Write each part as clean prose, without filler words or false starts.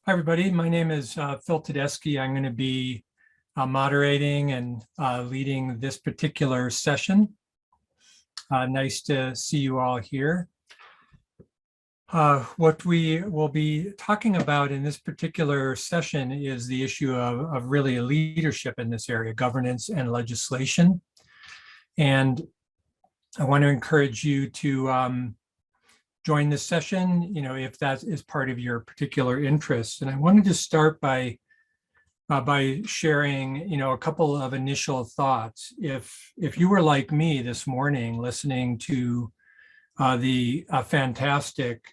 Hi, everybody. My name is Phil Tedeschi. I'm going to be moderating and leading this particular session. Nice to see you all here. What we will be talking about in this particular session is the issue of really leadership in this area, governance and legislation. And I want to encourage you to join this session, if that is part of your particular interest. And I wanted to start by sharing, a couple of initial thoughts. If you were like me this morning, listening to the fantastic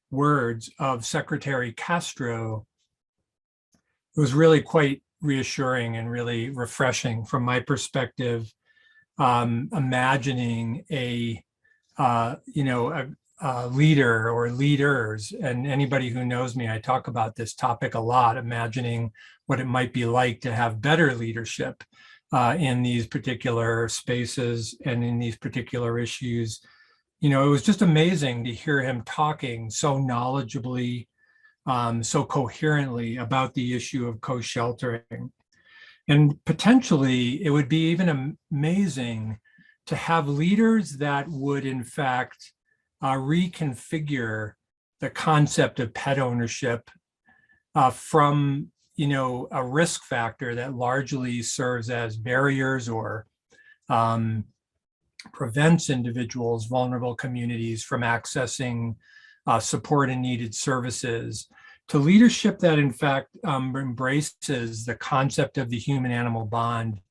words of Secretary Castro, it was really quite reassuring and really refreshing from my perspective, imagining a leader or leaders, and anybody who knows me, I talk about this topic a lot, imagining what it might be like to have better leadership in these particular spaces and in these particular issues. It was just amazing to hear him talking so knowledgeably, so coherently about the issue of co-sheltering. And potentially, it would be even amazing to have leaders that would, in fact, reconfigure the concept of pet ownership from, a risk factor that largely serves as barriers or prevents individuals, vulnerable communities from accessing support and needed services, to leadership that, in fact, embraces the concept of the human-animal bond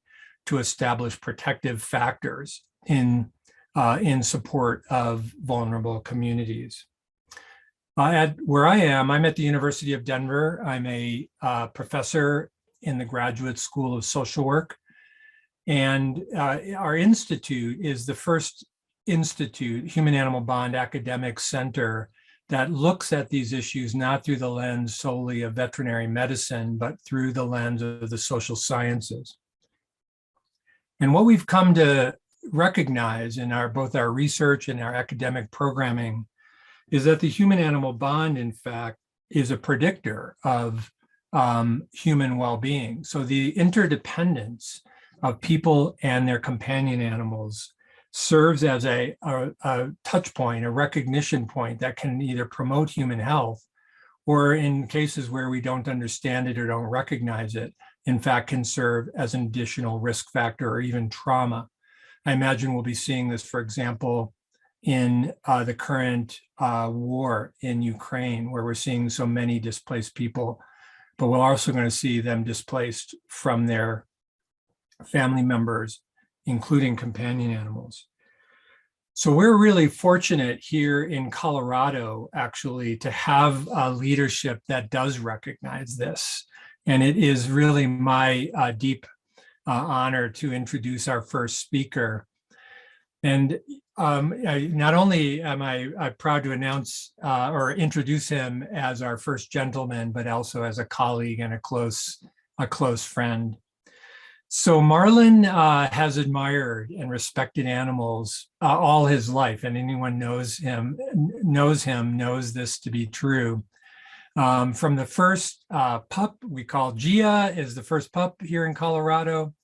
to establish protective factors in support of vulnerable communities. Where I am, I'm at the University of Denver. I'm a professor in the Graduate School of Social Work. And our institute is the first institute, Human-Animal Bond Academic Center, that looks at these issues not through the lens solely of veterinary medicine, but through the lens of the social sciences. And what we've come to recognize in both our research and our academic programming is that the human-animal bond, in fact, is a predictor of human well-being. So the interdependence of people and their companion animals serves as a touch point, a recognition point that can either promote human health, or in cases where we don't understand it or don't recognize it, in fact, can serve as an additional risk factor or even trauma. I imagine we'll be seeing this, for example, in the current war in Ukraine, where we're seeing so many displaced people, but we're also going to see them displaced from their family members, including companion animals. So we're really fortunate here in Colorado, actually, to have a leadership that does recognize this. And it is really my deep honor to introduce our first speaker. And not only am I proud to announce or introduce him as our first gentleman, but also as a colleague and a close friend. So MARLON has admired and respected animals all his life, and anyone knows this to be true. From the first pup we call Gia, is the first pup here in Colorado,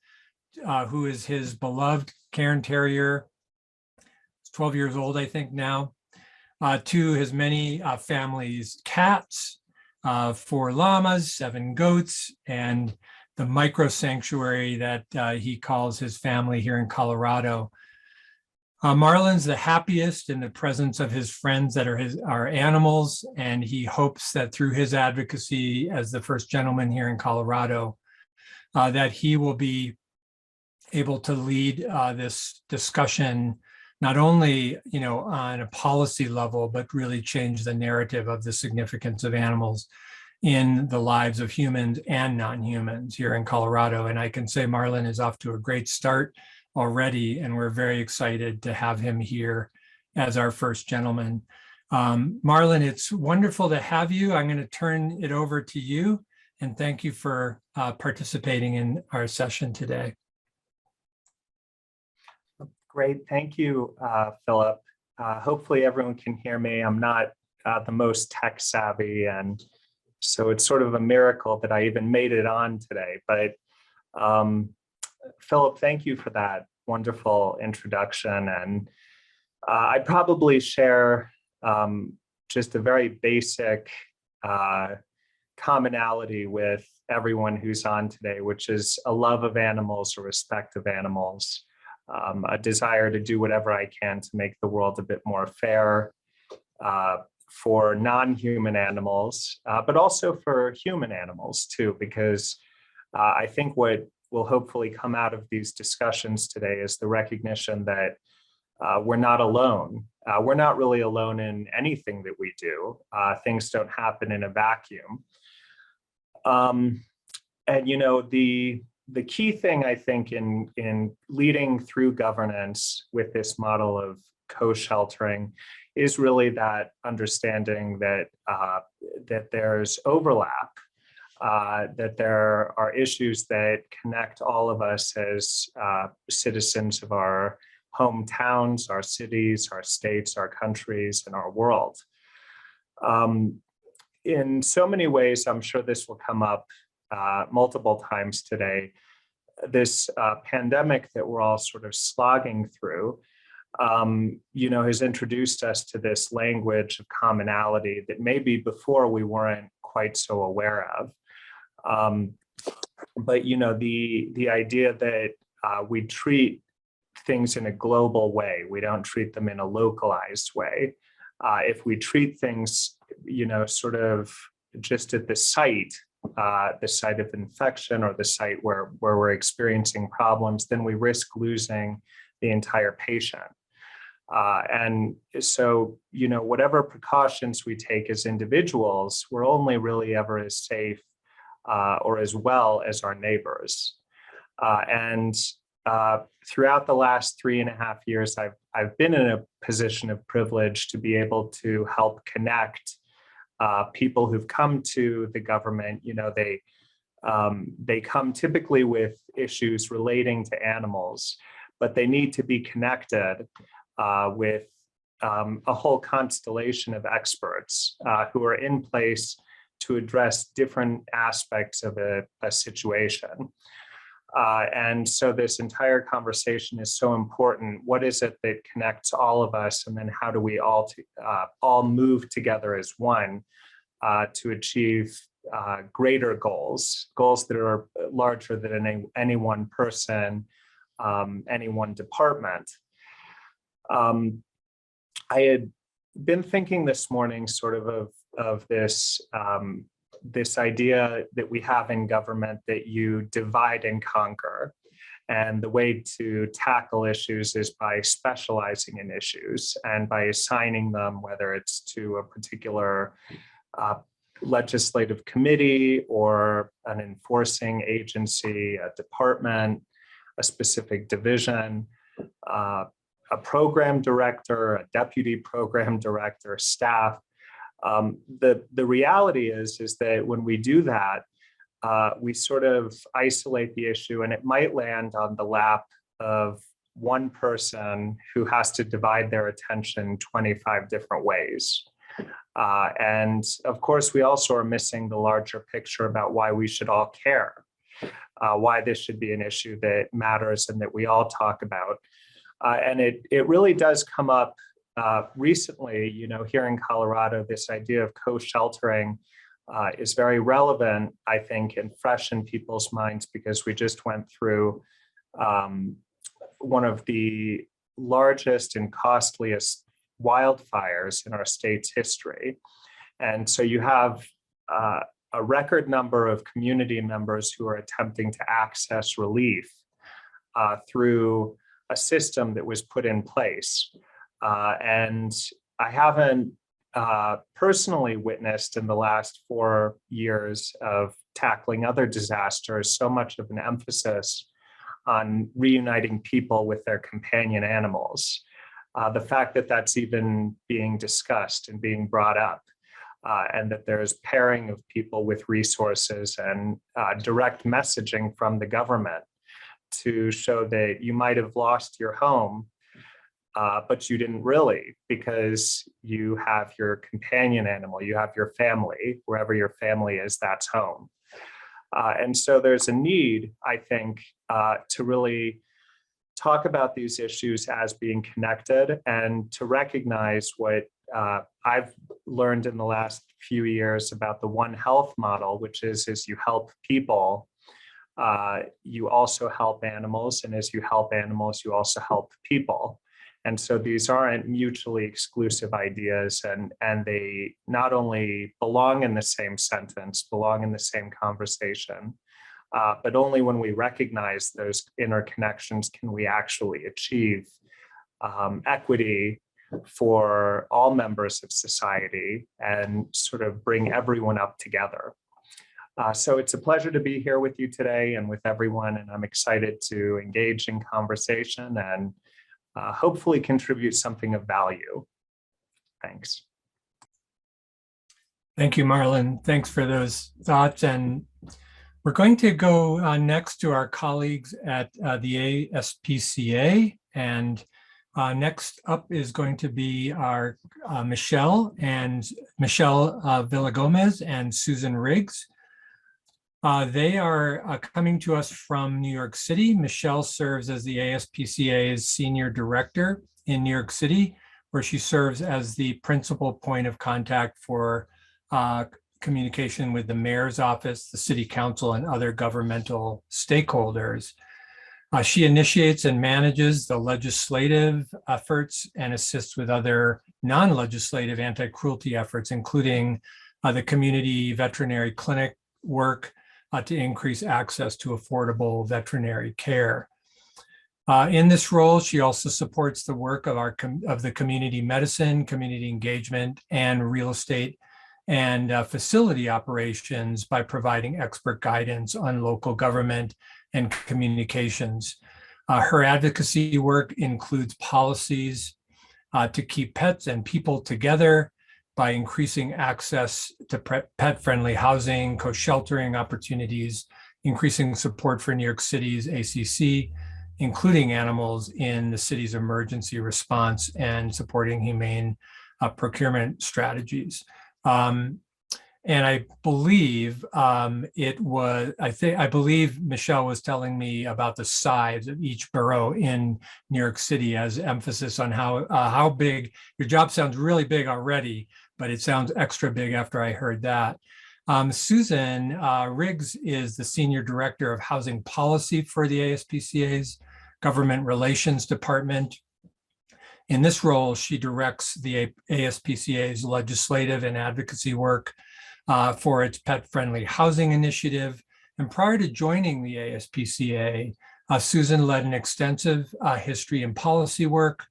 who is his beloved Cairn Terrier. He's 12 years old, I think now, to his many families, cats, 4 llamas, 7 goats, and the micro sanctuary that he calls his family here in Colorado. MARLON's the happiest in the presence of his friends that are animals, and he hopes that through his advocacy as the first gentleman here in Colorado, that he will be able to lead this discussion, not only on a policy level, but really change the narrative of the significance of animals in the lives of humans and non-humans here in Colorado. And I can say MARLON is off to a great start already, and we're very excited to have him here as our first gentleman. MARLON, it's wonderful to have you. I'm going to turn it over to you, and thank you for participating in our session today. Great, thank you, Philip. Hopefully everyone can hear me. I'm not the most tech savvy, and So it's sort of a miracle that I even made it on today. But Philip, thank you for that wonderful introduction. And I'd probably share just a very basic commonality with everyone who's on today, which is a love of animals, a respect of animals, a desire to do whatever I can to make the world a bit more fair for non-human animals, but also for human animals too, because I think what will hopefully come out of these discussions today is the recognition that we're not alone. We're not really alone in anything that we do. Things don't happen in a vacuum. And you know, the key thing I think in leading through governance with this model of co-sheltering is really that understanding that that there's overlap, that there are issues that connect all of us as citizens of our hometowns, our cities, our states, our countries, and our world. In so many ways, I'm sure this will come up multiple times today. This pandemic that we're all sort of slogging through, you know, has introduced us to this language of commonality that maybe before we weren't quite so aware of. But you know, the idea that we treat things in a global way, we don't treat them in a localized way. If we treat things, you know, sort of just at the site of infection or the site where we're experiencing problems, then we risk losing the entire patient. And so, you know, whatever precautions we take as individuals, we're only really ever as safe or as well as our neighbors. And throughout the last 3.5 years, I've been in a position of privilege to be able to help connect people who've come to the government. You know, they come typically with issues relating to animals, but they need to be connected with a whole constellation of experts who are in place to address different aspects of a situation. And so this entire conversation is so important. What is it that connects all of us? And then how do we all move together as one to achieve greater goals that are larger than any one person, any one department. I had been thinking this morning sort of this this idea that we have in government that you divide and conquer. And the way to tackle issues is by specializing in issues and by assigning them, whether it's to a particular legislative committee or an enforcing agency, a department, a specific division, a program director, a deputy program director, staff. The reality is that when we do that, we sort of isolate the issue, and it might land on the lap of one person who has to divide their attention 25 different ways. And of course, we also are missing the larger picture about why we should all care, why this should be an issue that matters and that we all talk about. And it really does come up recently, you know, here in Colorado. This idea of co-sheltering is very relevant, I think, and fresh in people's minds because we just went through one of the largest and costliest wildfires in our state's history. And so you have a record number of community members who are attempting to access relief through a system that was put in place. And I haven't personally witnessed in the last 4 years of tackling other disasters so much of an emphasis on reuniting people with their companion animals. The fact that that's even being discussed and being brought up, and that there's pairing of people with resources and direct messaging from the government to show that you might have lost your home, but you didn't really, because you have your companion animal, you have your family, wherever your family is, that's home. And so there's a need, I think, to really talk about these issues as being connected, and to recognize what I've learned in the last few years about the One Health model, which is you help people, you also help animals, and as you help animals, you also help people. And so these aren't mutually exclusive ideas, and they not only belong in the same sentence, belong in the same conversation, but only when we recognize those interconnections can we actually achieve equity for all members of society and sort of bring everyone up together. So it's a pleasure to be here with you today and with everyone, and I'm excited to engage in conversation and hopefully contribute something of value. Thanks. Thank you, Marlon. Thanks for those thoughts. And we're going to go next to our colleagues at the ASPCA. And next up is going to be our Michelle Villagomez and Susan Riggs. They are coming to us from New York City. Michelle serves as the ASPCA's Senior Director in New York City, where she serves as the principal point of contact for communication with the mayor's office, the city council, and other governmental stakeholders. She initiates and manages the legislative efforts and assists with other non-legislative anti-cruelty efforts, including the community veterinary clinic work to increase access to affordable veterinary care. In this role, she also supports the work of the community medicine, community engagement, and real estate and facility operations by providing expert guidance on local government and communications. Her advocacy work includes policies to keep pets and people together by increasing access to pet-friendly housing, co-sheltering opportunities, increasing support for New York City's ACC, including animals in the city's emergency response, and supporting humane procurement strategies. And I believe I believe Michelle was telling me about the size of each borough in New York City, as emphasis on how big. Your job sounds really big already, but it sounds extra big after I heard that. Susan Riggs is the Senior Director of Housing Policy for the ASPCA's Government Relations Department. In this role, she directs the ASPCA's legislative and advocacy work for its pet-friendly housing initiative. And prior to joining the ASPCA, Susan led an extensive history and policy work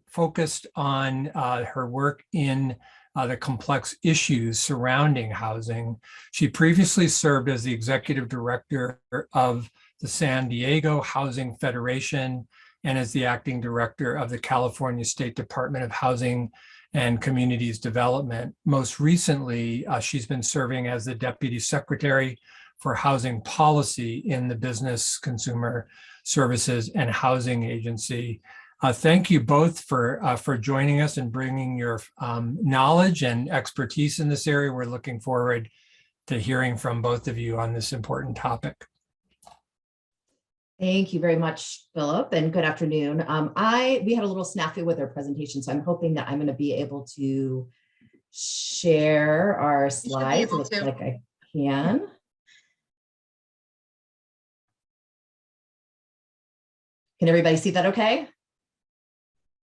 focused on her work in the complex issues surrounding housing. She previously served as the executive director of the San Diego Housing Federation and as the acting director of the California State Department of Housing and Communities Development. Most recently, she's been serving as the Deputy Secretary for Housing Policy in the Business, Consumer Services and Housing Agency. Thank you both for joining us and bringing your knowledge and expertise in this area. We're looking forward to hearing from both of you on this important topic. Thank you very much, Philip, and good afternoon. We had a little snafu with our presentation, so I'm hoping that I'm going to be able to share our slides. It looks like I can. Can everybody see that okay?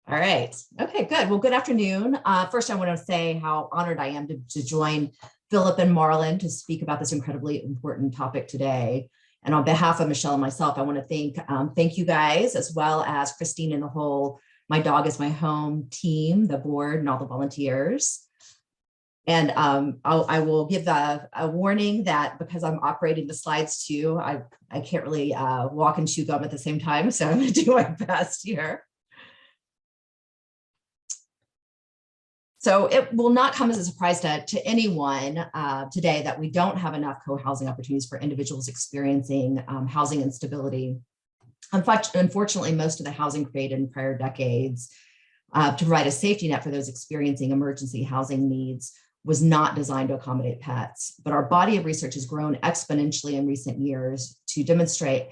All right. Okay, good. Well, good afternoon. First, I want to say how honored I am to join Philip and Marlon to speak about this incredibly important topic today. And on behalf of Michelle and myself, I want to thank you guys, as well as Christine and the whole My Dog is My Home team, the board, and all the volunteers. And I will give a warning that because I'm operating the slides too, I can't really walk and chew gum at the same time. So I'm going to do my best here. So it will not come as a surprise to anyone today that we don't have enough co-housing opportunities for individuals experiencing housing instability. Unfortunately, most of the housing created in prior decades to provide a safety net for those experiencing emergency housing needs was not designed to accommodate pets. But our body of research has grown exponentially in recent years to demonstrate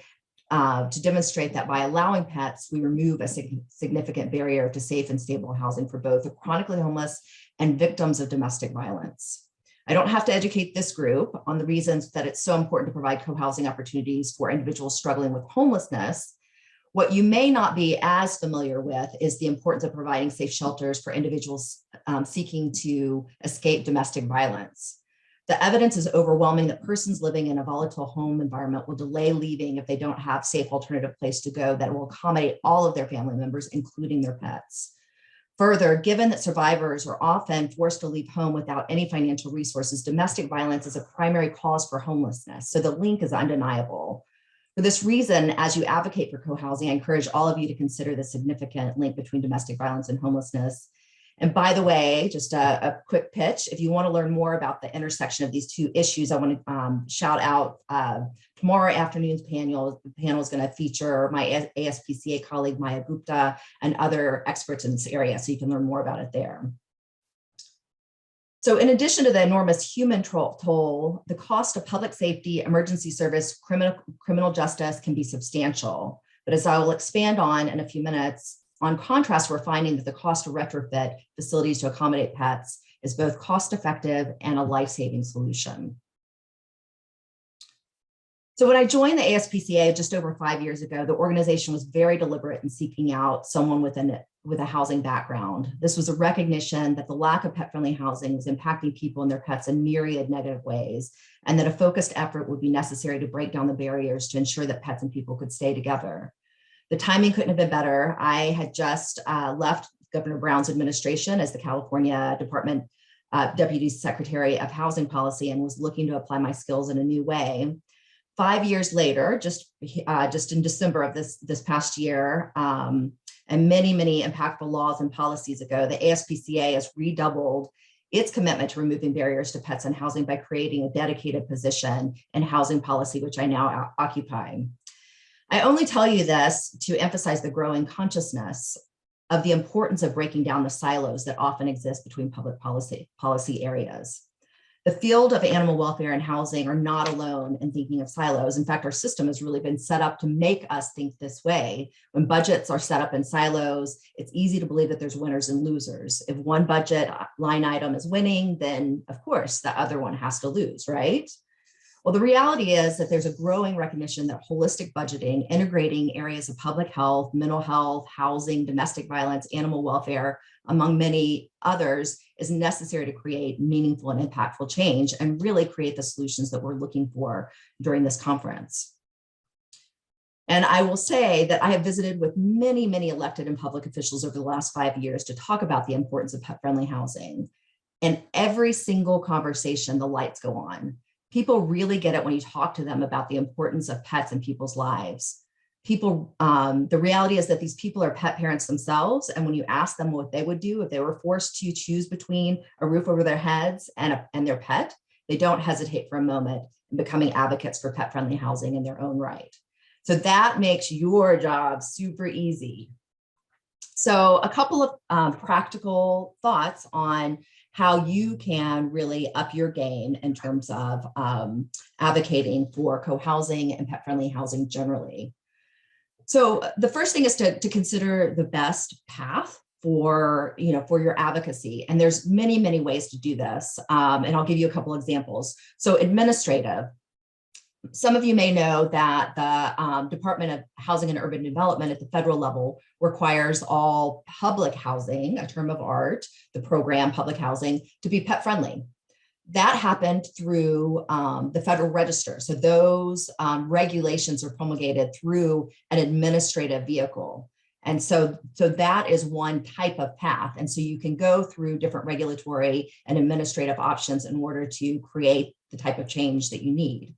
that by allowing pets, we remove a significant barrier to safe and stable housing for both the chronically homeless and victims of domestic violence. I don't have to educate this group on the reasons that it's so important to provide co-housing opportunities for individuals struggling with homelessness. What you may not be as familiar with is the importance of providing safe shelters for individuals seeking to escape domestic violence. The evidence is overwhelming that persons living in a volatile home environment will delay leaving if they don't have a safe alternative place to go that will accommodate all of their family members, including their pets. Further, given that survivors are often forced to leave home without any financial resources, domestic violence is a primary cause for homelessness. So the link is undeniable. For this reason, as you advocate for co-housing, I encourage all of you to consider the significant link between domestic violence and homelessness. And by the way, just a quick pitch, if you want to learn more about the intersection of these two issues, I want to shout out tomorrow afternoon's panel. The panel is going to feature my ASPCA colleague, Maya Gupta, and other experts in this area, so you can learn more about it there. So in addition to the enormous human toll, the cost of public safety, emergency service, criminal justice can be substantial. But as I will expand on in a few minutes, on contrast, we're finding that the cost to retrofit facilities to accommodate pets is both cost-effective and a life-saving solution. So when I joined the ASPCA just over 5 years ago, the organization was very deliberate in seeking out someone with a housing background. This was a recognition that the lack of pet-friendly housing was impacting people and their pets in myriad negative ways, and that a focused effort would be necessary to break down the barriers to ensure that pets and people could stay together. The timing couldn't have been better. I had just left Governor Brown's administration as the California Department Deputy Secretary of Housing Policy and was looking to apply my skills in a new way. 5 years later, just in December of this past year, and many impactful laws and policies ago, the ASPCA has redoubled its commitment to removing barriers to pets and housing by creating a dedicated position in housing policy, which I now occupy. I only tell you this to emphasize the growing consciousness of the importance of breaking down the silos that often exist between public policy areas. The field of animal welfare and housing are not alone in thinking of silos. In fact, our system has really been set up to make us think this way. When budgets are set up in silos, it's easy to believe that there's winners and losers. If one budget line item is winning, then of course the other one has to lose, right? Well, the reality is that there's a growing recognition that holistic budgeting, integrating areas of public health, mental health, housing, domestic violence, animal welfare, among many others, is necessary to create meaningful and impactful change and really create the solutions that we're looking for during this conference. And I will say that I have visited with many elected and public officials over the last 5 years to talk about the importance of pet-friendly housing. And every single conversation, the lights go on. People really get it when you talk to them about the importance of pets in people's lives. The reality is that these people are pet parents themselves. And when you ask them what they would do if they were forced to choose between a roof over their heads and their pet, they don't hesitate for a moment in becoming advocates for pet-friendly housing in their own right. So that makes your job super easy. So a couple of practical thoughts on how you can really up your game in terms of advocating for co-housing and pet-friendly housing generally. So the first thing is to consider the best path for your advocacy. And there's many ways to do this. And I'll give you a couple examples. So administrative. Some of you may know that the Department of Housing and Urban Development at the federal level requires all public housing, a term of art, the program public housing, to be pet friendly. That happened through the Federal Register. So those regulations are promulgated through an administrative vehicle. And so that is one type of path. And so you can go through different regulatory and administrative options in order to create the type of change that you need.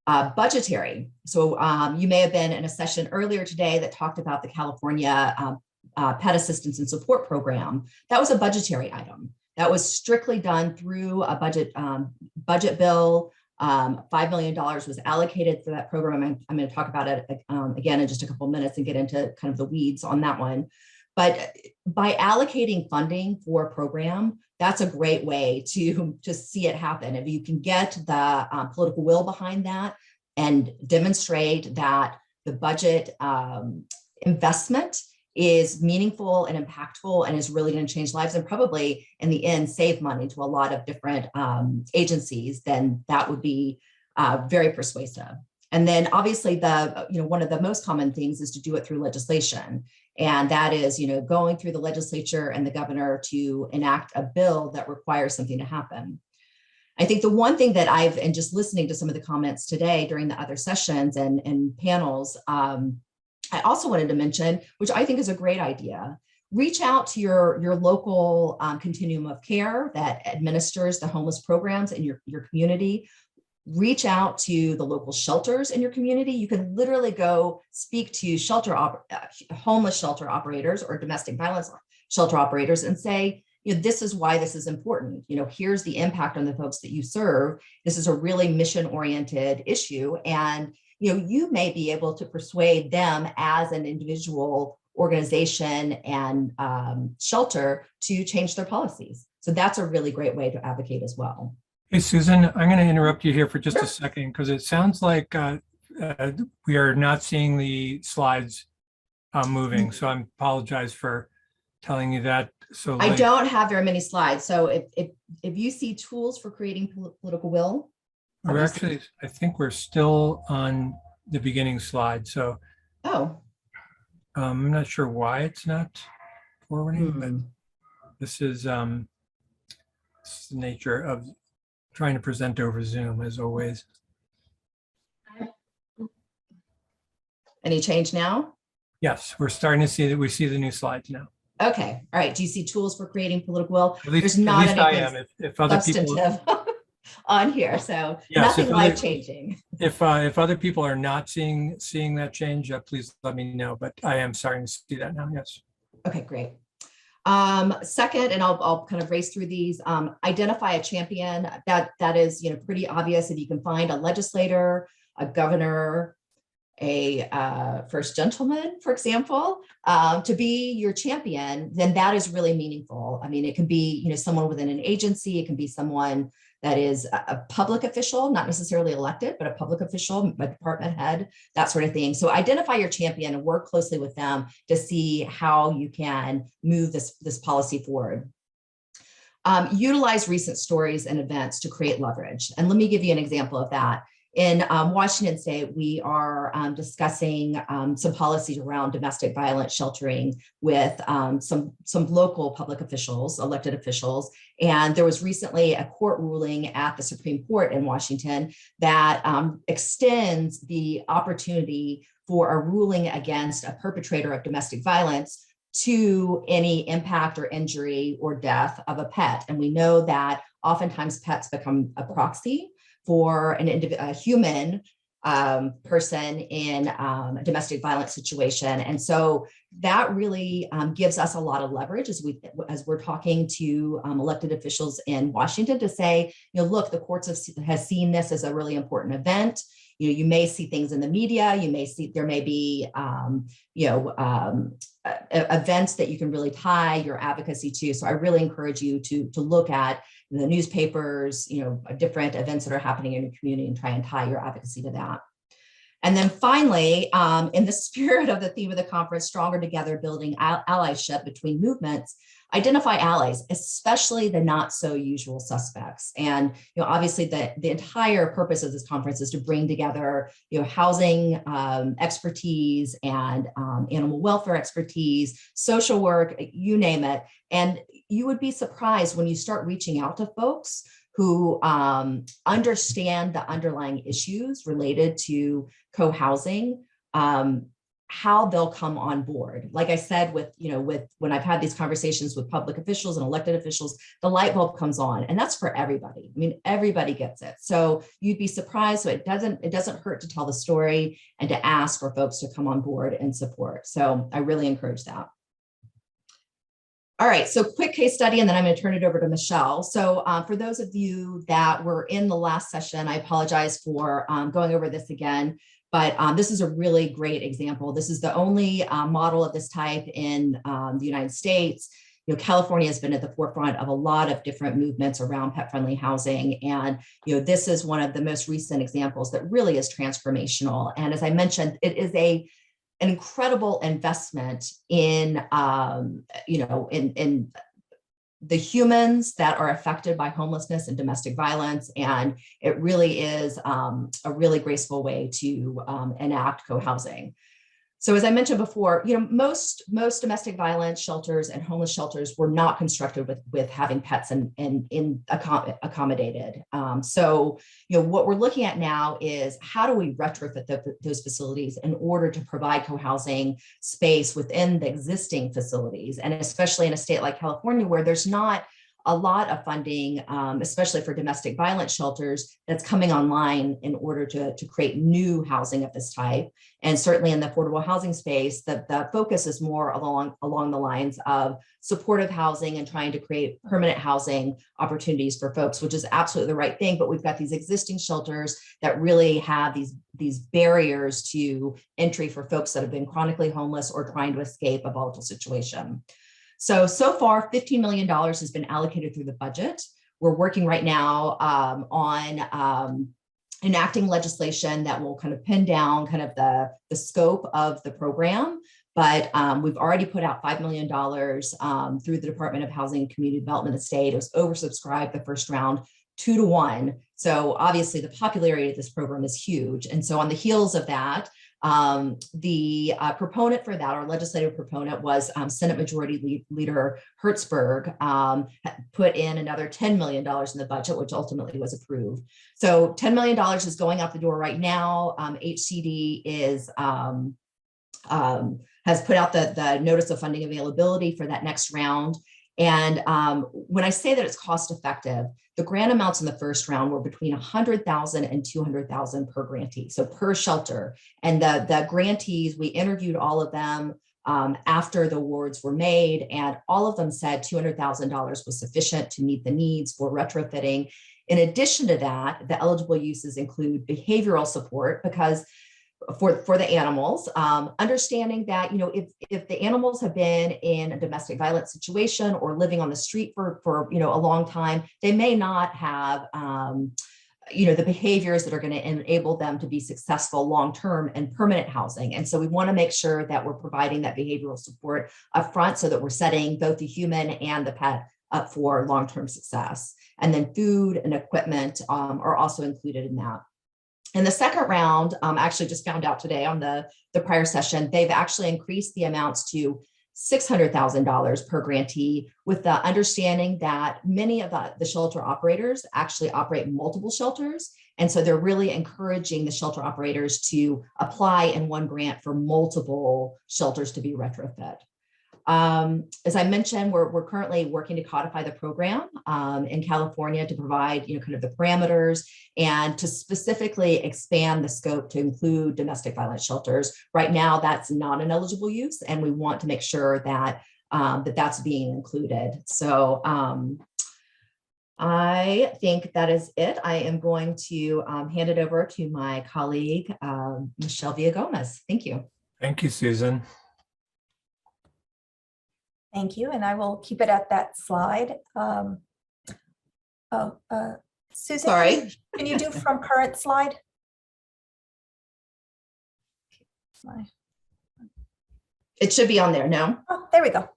Budgetary. So you may have been in a session earlier today that talked about the California Pet Assistance and Support Program. That was a budgetary item. That was strictly done through a budget bill $5 million was allocated for that program. I'm going to talk about it again in just a couple of minutes and get into kind of the weeds on that one. But by allocating funding for a program, that's a great way to see it happen. If you can get the political will behind that and demonstrate that the budget investment is meaningful and impactful and is really going to change lives and probably in the end save money to a lot of different agencies, then that would be very persuasive. And then obviously one of the most common things is to do it through legislation. And that is, going through the legislature and the governor to enact a bill that requires something to happen. I think the one thing that and just listening to some of the comments today during the other sessions and panels, I also wanted to mention, which I think is a great idea, reach out to your local continuum of care that administers the homeless programs in your community. Reach out to the local shelters in your community. You can literally go speak to homeless shelter operators or domestic violence shelter operators and say, this is why this is important. Here's the impact on the folks that you serve. This is a really mission-oriented issue. And you may be able to persuade them as an individual organization and shelter to change their policies. So that's a really great way to advocate as well. Hey, Susan, I'm going to interrupt you here for just a second because it sounds like we are not seeing the slides moving. So I apologize for telling you that. So I don't have very many slides. So if you see tools for creating political will, we're actually, I think we're still on the beginning slide. So I'm not sure why it's not forwarding, but this is the nature of trying to present over Zoom as always. Any change now? Yes, we're starting to see that we see the new slides now. Okay. All right. Do you see tools for creating political will? At least, There's not at least I am. If other people on here, so yes, nothing life changing. If other people are not seeing that change, please let me know. But I am starting to see that now. Yes. Okay, great. Second, and I'll kind of race through these. Identify a champion. That is pretty obvious. If you can find a legislator, a governor, a first gentleman, for example, to be your champion, then that is really meaningful. I mean, it can be someone within an agency. It can be someone that is a public official, not necessarily elected, but a public official, a department head, that sort of thing. So identify your champion and work closely with them to see how you can move this policy forward. Utilize recent stories and events to create leverage. And let me give you an example of that. In Washington State, we are discussing some policies around domestic violence sheltering with some local public officials, elected officials. And there was recently a court ruling at the Supreme Court in Washington that extends the opportunity for a ruling against a perpetrator of domestic violence to any impact or injury or death of a pet. And we know that oftentimes pets become a proxy for a human person in a domestic violence situation. And so that really gives us a lot of leverage as we're talking to elected officials in Washington to say, look, the courts has seen this as a really important event. You may see things in the media, there may be events that you can really tie your advocacy to. So I really encourage you to look at the newspapers, different events that are happening in your community and try and tie your advocacy to that. And then finally, in the spirit of the theme of the conference, Stronger Together, Building Allyship Between Movements, identify allies, especially the not so usual suspects. And obviously the entire purpose of this conference is to bring together housing expertise and animal welfare expertise, social work, you name it. And you would be surprised when you start reaching out to folks who understand the underlying issues related to co-housing, how they'll come on board. Like I said, with when I've had these conversations with public officials and elected officials, the light bulb comes on, and that's for everybody. I mean, everybody gets it. So you'd be surprised. So it doesn't hurt to tell the story and to ask for folks to come on board and support. So I really encourage that. All right, so quick case study, and then I'm going to turn it over to Michelle. So for those of you that were in the last session, I apologize for going over this again, but this is a really great example. This is the only model of this type in the United States. You know, California has been at the forefront of a lot of different movements around pet-friendly housing. And, you know, this is one of the most recent examples that really is transformational. And as I mentioned, it is an incredible investment in, you know, in the humans that are affected by homelessness and domestic violence. And it really is a really graceful way to enact co-housing. So as I mentioned before, you know, most domestic violence shelters and homeless shelters were not constructed with having pets accommodated. So, you know, what we're looking at now is how do we retrofit those facilities in order to provide co-housing space within the existing facilities, and especially in a state like California where there's not a lot of funding, especially for domestic violence shelters, that's coming online in order to create new housing of this type. And certainly in the affordable housing space, the focus is more along the lines of supportive housing and trying to create permanent housing opportunities for folks, which is absolutely the right thing. But we've got these existing shelters that really have these barriers to entry for folks that have been chronically homeless or trying to escape a volatile situation. So far, $15 million has been allocated through the budget. We're working right now on enacting legislation that will kind of pin down kind of the scope of the program. But we've already put out $5 million through the Department of Housing and Community Development of the state. It was oversubscribed the first round 2-to-1. So obviously the popularity of this program is huge. And so on the heels of that, the proponent for that, our legislative proponent, was Senate Majority Leader Hertzberg, put in another $10 million in the budget, which ultimately was approved. So $10 million is going out the door right now. HCD has put out the notice of funding availability for that next round. And when I say that it's cost effective, the grant amounts in the first round were between $100,000 and $200,000 per grantee, so per shelter. And the grantees, we interviewed all of them after the awards were made, and all of them said $200,000 was sufficient to meet the needs for retrofitting. In addition to that, the eligible uses include behavioral support, because for the animals, understanding that, you know, if the animals have been in a domestic violence situation or living on the street for you know, a long time, they may not have you know, the behaviors that are going to enable them to be successful long-term and permanent housing. And so we want to make sure that we're providing that behavioral support up front so that we're setting both the human and the pet up for long-term success. And then food and equipment are also included in that. In the second round, actually just found out today on the prior session, they've actually increased the amounts to $600,000 per grantee, with the understanding that many of the shelter operators actually operate multiple shelters. And so they're really encouraging the shelter operators to apply in one grant for multiple shelters to be retrofit. As I mentioned, we're currently working to codify the program in California to provide, you know, kind of the parameters and to specifically expand the scope to include domestic violence shelters. Right now, that's not an eligible use, and we want to make sure that that's being included. So I think that is it. I am going to hand it over to my colleague, Michelle Villagomez. Thank you. Thank you, Susan. Thank you, and I will keep it at that slide. Susan, Sorry. can you do from current slide? It should be on there now. Oh, there we go.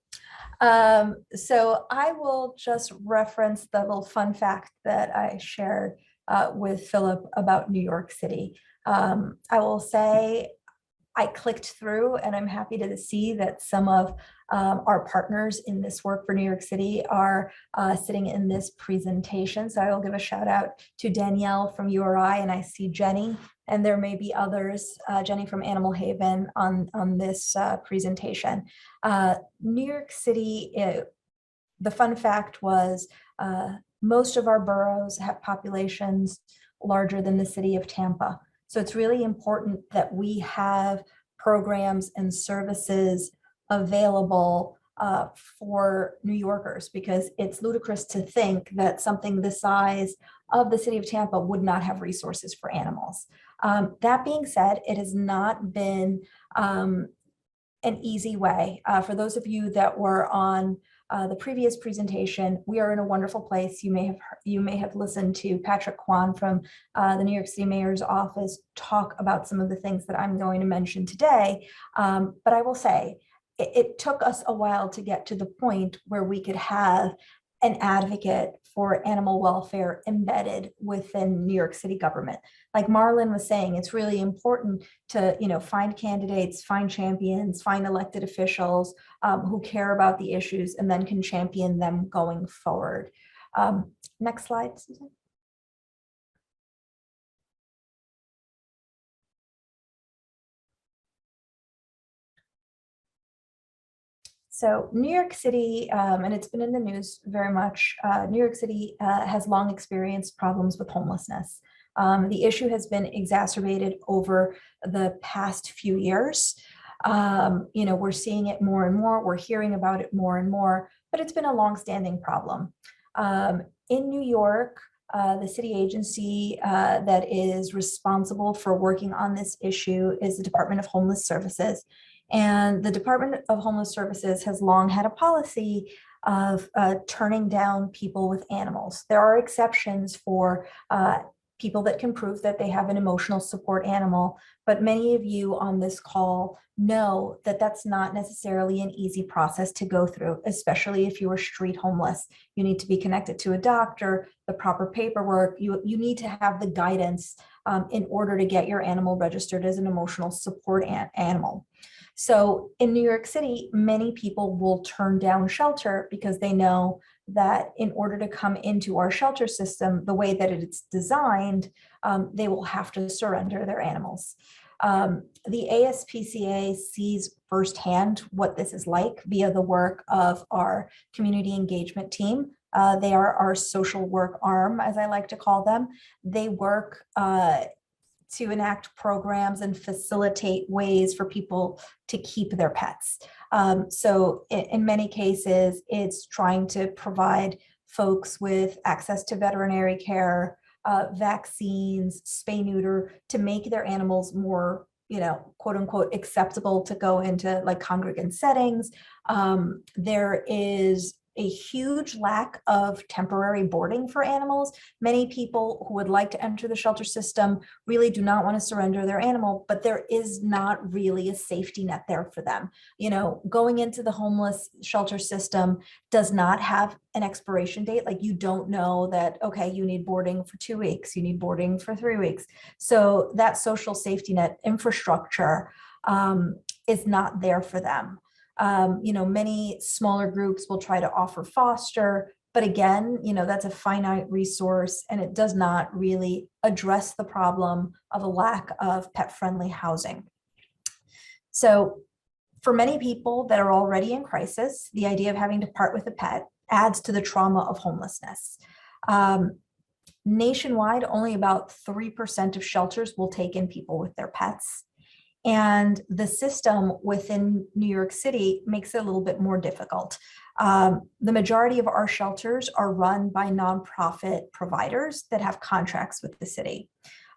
So I will just reference the little fun fact that I shared with Philip about New York City. I will say I clicked through, and I'm happy to see that some of our partners in this work for New York City are sitting in this presentation. So I will give a shout out to Danielle from URI, and I see Jenny, and there may be others, Jenny from Animal Haven on this presentation. New York City, the fun fact was most of our boroughs have populations larger than the city of Tampa. So it's really important that we have programs and services available for New Yorkers, because it's ludicrous to think that something the size of the city of Tampa would not have resources for animals. That being said, it has not been an easy way. For those of you that were on the previous presentation, we are in a wonderful place. You may have listened to Patrick Kwan from the New York City Mayor's office talk about some of the things that I'm going to mention today. But I will say, it took us a while to get to the point where we could have an advocate for animal welfare embedded within New York City government. Like Marlon was saying, it's really important to, find candidates, find champions, find elected officials who care about the issues and then can champion them going forward. Next slide, Susan. So New York City, and it's been in the news very much, New York City has long experienced problems with homelessness. The issue has been exacerbated over the past few years. We're seeing it more and more, we're hearing about it more and more, but it's been a longstanding problem. In New York, the city agency that is responsible for working on this issue is the Department of Homeless Services. And the Department of Homeless Services has long had a policy of turning down people with animals. There are exceptions for people that can prove that they have an emotional support animal, but many of you on this call know that that's not necessarily an easy process to go through, especially if you are street homeless. You need to be connected to a doctor, the proper paperwork. You need to have the guidance in order to get your animal registered as an emotional support animal. So in New York City, many people will turn down shelter because they know that in order to come into our shelter system, the way that it's designed, they will have to surrender their animals. The ASPCA sees firsthand what this is like via the work of our community engagement team. They are our social work arm, as I like to call them. They work to enact programs and facilitate ways for people to keep their pets. So in many cases, it's trying to provide folks with access to veterinary care, vaccines, spay neuter, to make their animals more, quote unquote, acceptable to go into like congregate settings. There is a huge lack of temporary boarding for animals. Many people who would like to enter the shelter system really do not want to surrender their animal, but there is not really a safety net there for them. Going into the homeless shelter system does not have an expiration date. Like, you don't know that, okay, you need boarding for 2 weeks, you need boarding for 3 weeks. So that social safety net infrastructure is not there for them. Many smaller groups will try to offer foster, but again, that's a finite resource and it does not really address the problem of a lack of pet-friendly housing. So for many people that are already in crisis, the idea of having to part with a pet adds to the trauma of homelessness. Nationwide, only about 3% of shelters will take in people with their pets. And the system within New York City makes it a little bit more difficult. The majority of our shelters are run by nonprofit providers that have contracts with the city.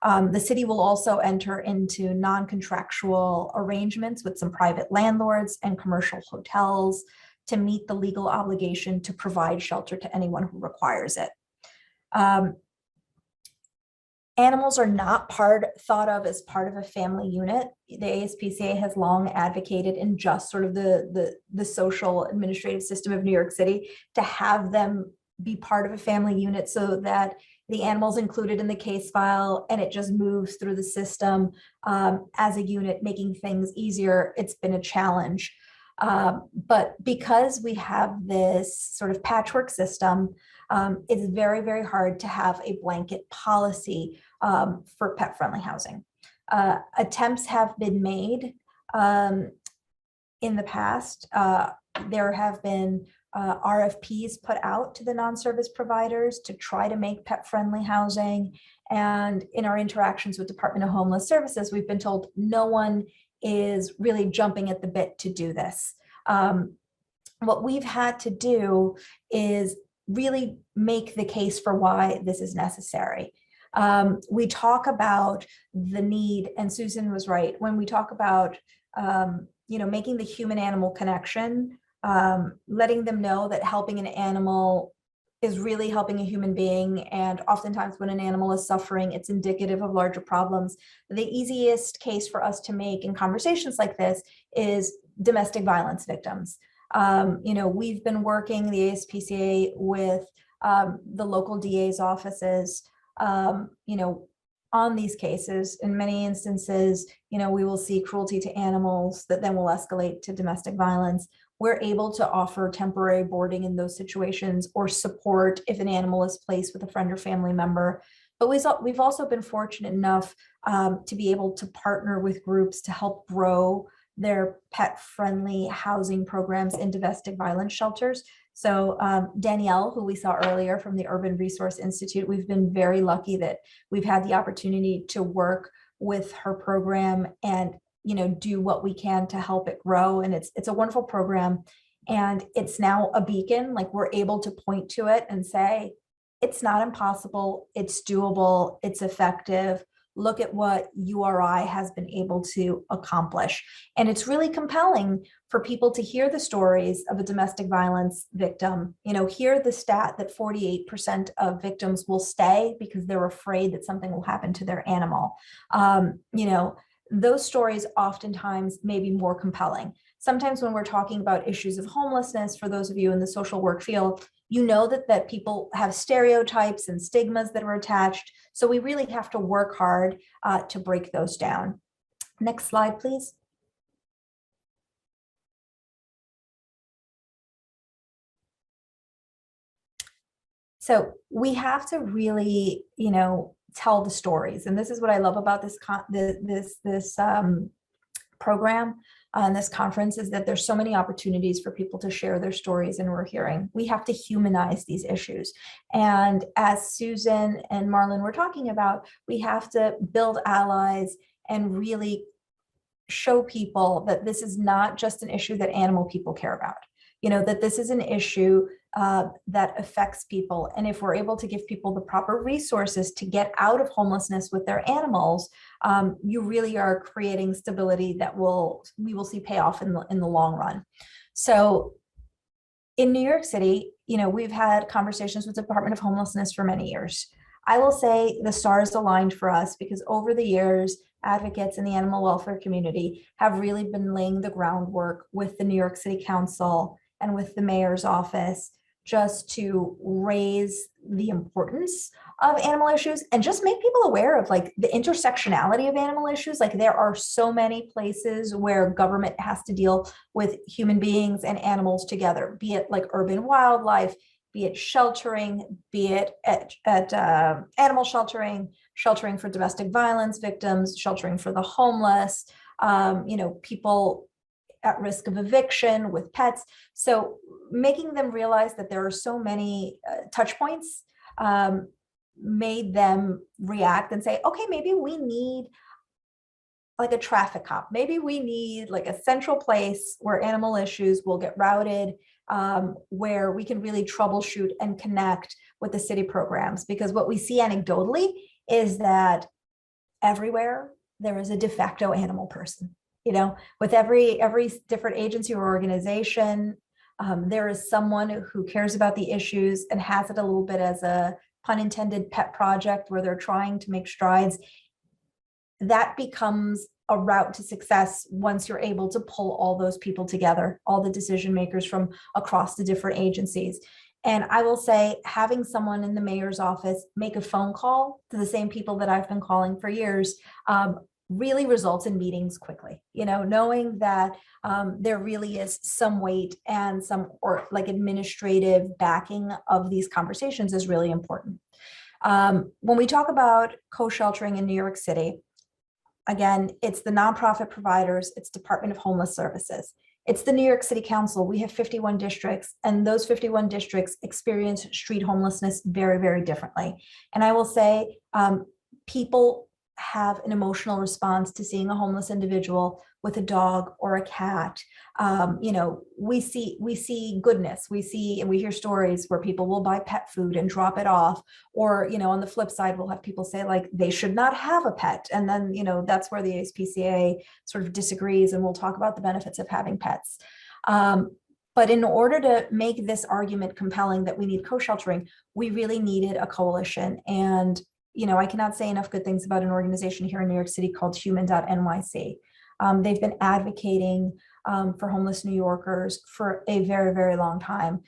The city will also enter into non-contractual arrangements with some private landlords and commercial hotels to meet the legal obligation to provide shelter to anyone who requires it. Animals are not thought of as part of a family unit. The ASPCA has long advocated in just sort of the social administrative system of New York City to have them be part of a family unit so that the animal's included in the case file and it just moves through the system as a unit, making things easier. It's been a challenge. But because we have this sort of patchwork system, it's very, very hard to have a blanket policy for pet-friendly housing. Attempts have been made in the past. There have been RFPs put out to the non-service providers to try to make pet-friendly housing. And in our interactions with Department of Homeless Services, we've been told no one is really jumping at the bit to do this. what we've had to do is really make the case for why this is necessary. We talk about the need, and Susan was right, when we talk about making the human-animal connection, letting them know that helping an animal is really helping a human being. And oftentimes when an animal is suffering, it's indicative of larger problems. The easiest case for us to make in conversations like this is domestic violence victims. We've been working, the ASPCA, with the local DA's offices, on these cases. In many instances, we will see cruelty to animals that then will escalate to domestic violence. We're able to offer temporary boarding in those situations, or support if an animal is placed with a friend or family member. But we've also been fortunate enough to be able to partner with groups to help grow their pet-friendly housing programs in domestic violence shelters. So Danielle, who we saw earlier from the Urban Resource Institute, we've been very lucky that we've had the opportunity to work with her program and do what we can to help it grow. And it's a wonderful program. And it's now a beacon, like we're able to point to it and say, it's not impossible, it's doable, it's effective. Look at what URI has been able to accomplish. And it's really compelling for people to hear the stories of a domestic violence victim, hear the stat that 48% of victims will stay because they're afraid that something will happen to their animal. Those stories oftentimes may be more compelling. Sometimes when we're talking about issues of homelessness, for those of you in the social work field, that people have stereotypes and stigmas that are attached. So we really have to work hard to break those down. Next slide, please. So we have to really, tell the stories. And this is what I love about this program and this conference, is that there's so many opportunities for people to share their stories, and we're hearing. We have to humanize these issues. And as Susan and Marlon were talking about, we have to build allies and really show people that this is not just an issue that animal people care about, that this is an issue that affects people. And if we're able to give people the proper resources to get out of homelessness with their animals, you really are creating stability that we will see payoff in the long run. So in New York City, we've had conversations with the Department of Homelessness for many years. I will say the stars aligned for us because over the years, advocates in the animal welfare community have really been laying the groundwork with the New York City Council and with the mayor's office, just to raise the importance of animal issues and just make people aware of the intersectionality of animal issues. There are so many places where government has to deal with human beings and animals together, be it urban wildlife, be it sheltering, be it at animal sheltering for domestic violence victims, sheltering for the homeless, people at risk of eviction with pets. So making them realize that there are so many touch points made them react and say, okay, maybe we need a traffic cop. Maybe we need a central place where animal issues will get routed, where we can really troubleshoot and connect with the city programs. Because what we see anecdotally is that everywhere there is a de facto animal person. With every different agency or organization, there is someone who cares about the issues and has it a little bit as a pun intended pet project where they're trying to make strides. That becomes a route to success once you're able to pull all those people together, all the decision makers from across the different agencies. And I will say, having someone in the mayor's office make a phone call to the same people that I've been calling for years really results in meetings quickly, knowing that there really is some weight and some administrative backing of these conversations is really important. When we talk about co-sheltering in New York City, again, it's the nonprofit providers, it's Department of Homeless Services, it's the New York City Council. We have 51 districts, and those 51 districts experience street homelessness very, very differently. And I will say, people have an emotional response to seeing a homeless individual with a dog or a cat. You know, we see goodness, and we hear stories where people will buy pet food and drop it off, or, you know, on the flip side, we'll have people say like they should not have a pet. And then, you know, that's where the ASPCA sort of disagrees, and we'll talk about the benefits of having pets. But in order to make this argument compelling that we need co-sheltering, we really needed a coalition. And, you know, I cannot say enough good things about an organization here in New York City called Human.NYC. They've been advocating for homeless New Yorkers for a very, very long time.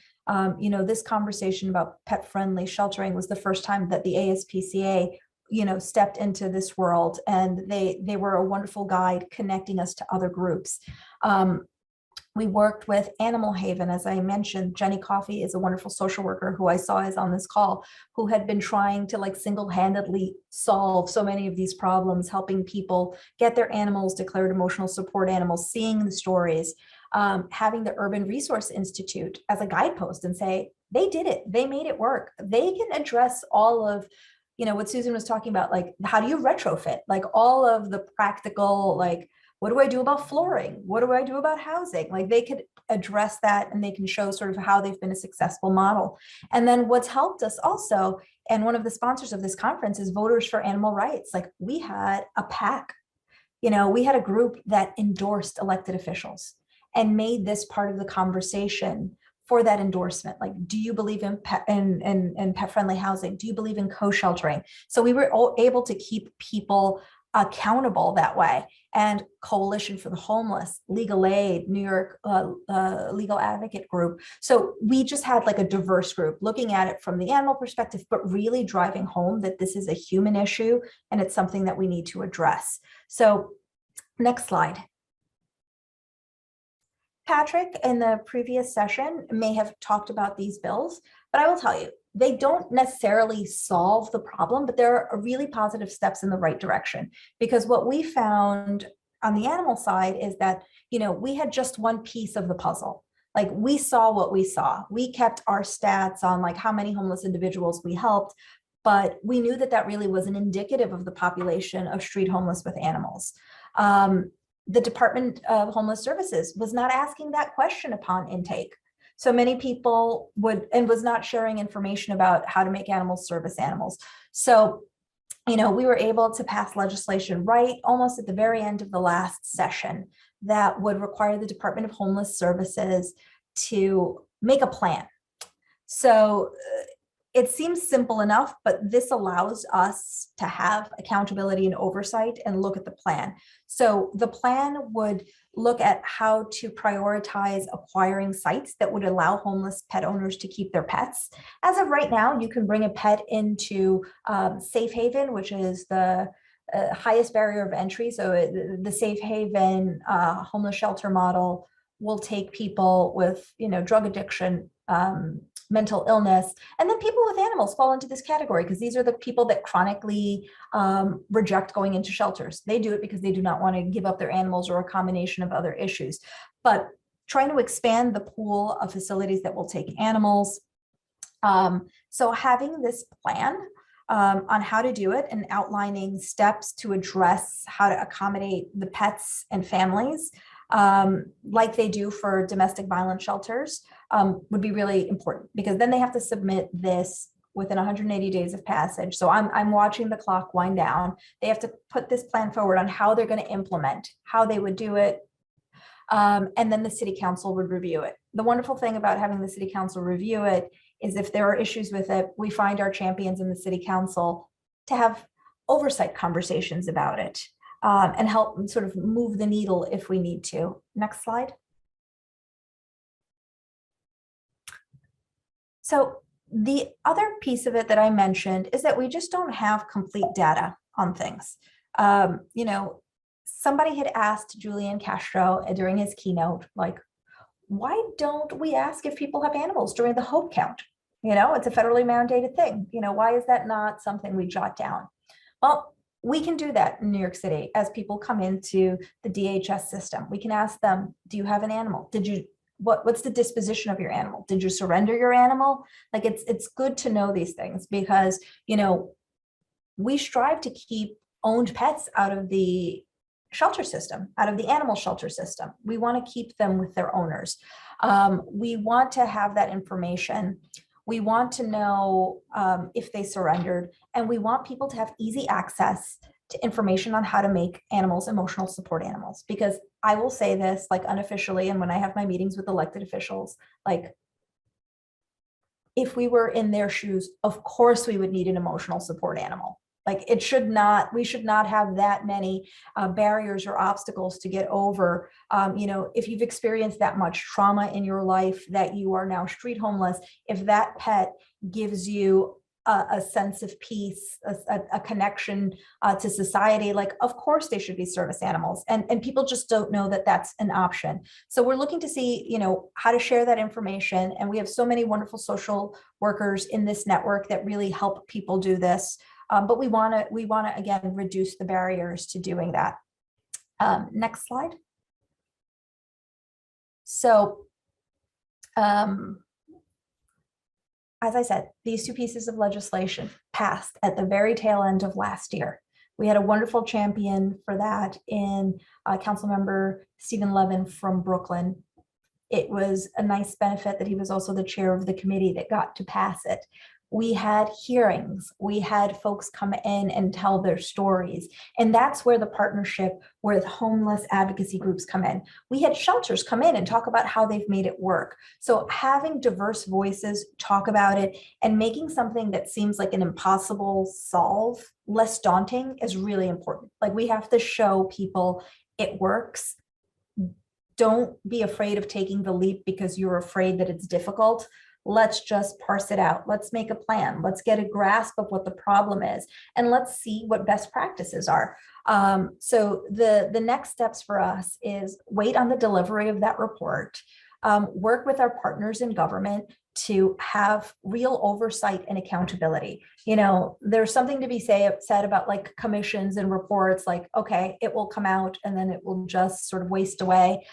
You know, this conversation about pet-friendly sheltering was the first time that the ASPCA, you know, stepped into this world, and they were a wonderful guide connecting us to other groups. We worked with Animal Haven. As I mentioned, Jenny Coffey is a wonderful social worker who I saw is on this call, who had been trying to like single-handedly solve so many of these problems, helping people get their animals declared emotional support animals, seeing the stories, having the Urban Resource Institute as a guidepost and say, they did it, they made it work. They can address all of, you know, what Susan was talking about, like, how do you retrofit? Like all of the practical, like, what do I do about flooring? What do I do about housing? Like they could address that, and they can show sort of how they've been a successful model. And then what's helped us also, and one of the sponsors of this conference is Voters for Animal Rights. Like we had a PAC, you know, we had a group that endorsed elected officials and made this part of the conversation for that endorsement. Like, do you believe in pet-friendly housing? Do you believe in co-sheltering? So we were all able to keep people accountable that way. And Coalition for the Homeless, Legal Aid, New York Legal Advocate Group. So we just had like a diverse group looking at it from the animal perspective, but really driving home that this is a human issue and it's something that we need to address. So next slide. Patrick in the previous session may have talked about these bills, but I will tell you, they don't necessarily solve the problem, but there are really positive steps in the right direction. Because what we found on the animal side is that, you know, we had just one piece of the puzzle. Like we saw what we saw. We kept our stats on like how many homeless individuals we helped, but we knew that that really wasn't indicative of the population of street homeless with animals. The Department of Homeless Services was not asking that question upon intake. So many people was not sharing information about how to make animals service animals. So, you know, we were able to pass legislation right almost at the very end of the last session that would require the Department of Homeless Services to make a plan. So it seems simple enough, but this allows us to have accountability and oversight and look at the plan. So the plan would look at how to prioritize acquiring sites that would allow homeless pet owners to keep their pets. As of right now, you can bring a pet into Safe Haven, which is the highest barrier of entry. So the Safe Haven homeless shelter model will take people with, you know, drug addiction, mental illness, and then people with animals fall into this category because these are the people that chronically reject going into shelters. They do it because they do not want to give up their animals or a combination of other issues. But trying to expand the pool of facilities that will take animals. So having this plan on how to do it and outlining steps to address how to accommodate the pets and families like they do for domestic violence shelters would be really important, because then they have to submit this within 180 days of passage. So I'm watching the clock wind down. They have to put this plan forward on how they're going to implement, how they would do it. And then the city council would review it. The wonderful thing about having the city council review it is if there are issues with it, we find our champions in the city council to have oversight conversations about it. And help sort of move the needle if we need to. Next slide. So the other piece of it that I mentioned is that we just don't have complete data on things. You know, somebody had asked Julian Castro during his keynote, like, why don't we ask if people have animals during the Hope count? You know, it's a federally mandated thing. You know, why is that not something we jot down? Well, we can do that in New York City as people come into the DHS system. We can ask them, do you have an animal? What's the disposition of your animal? Did you surrender your animal? Like it's good to know these things because, you know, we strive to keep owned pets out of the shelter system, out of the animal shelter system. We want to keep them with their owners. We want to have that information. We want to know if they surrendered, and we want people to have easy access to information on how to make animals emotional support animals. Because I will say this, like, unofficially, and when I have my meetings with elected officials, like, if we were in their shoes, of course we would need an emotional support animal. Like, we should not have that many barriers or obstacles to get over. If you've experienced that much trauma in your life that you are now street homeless, if that pet gives you a sense of peace, a connection to society, like, of course they should be service animals. And people just don't know that that's an option. So we're looking to see, how to share that information. And we have so many wonderful social workers in this network that really help people do this. But we want to, again, reduce the barriers to doing that. Next slide. So, as I said, these two pieces of legislation passed at the very tail end of last year. We had a wonderful champion for that in Councilmember Stephen Levin from Brooklyn. It was a nice benefit that he was also the chair of the committee that got to pass it. We had hearings, we had folks come in and tell their stories. And that's where the partnership with homeless advocacy groups come in. We had shelters come in and talk about how they've made it work. So having diverse voices talk about it and making something that seems like an impossible solve less daunting is really important. Like, we have to show people it works. Don't be afraid of taking the leap because you're afraid that it's difficult. Let's just parse it out. Let's make a plan. Let's get a grasp of what the problem is, and let's see what best practices are. So the next steps for us is wait on the delivery of that report, work with our partners in government to have real oversight and accountability. There's something to be said about, like, commissions and reports, like, okay, it will come out and then it will just sort of waste away.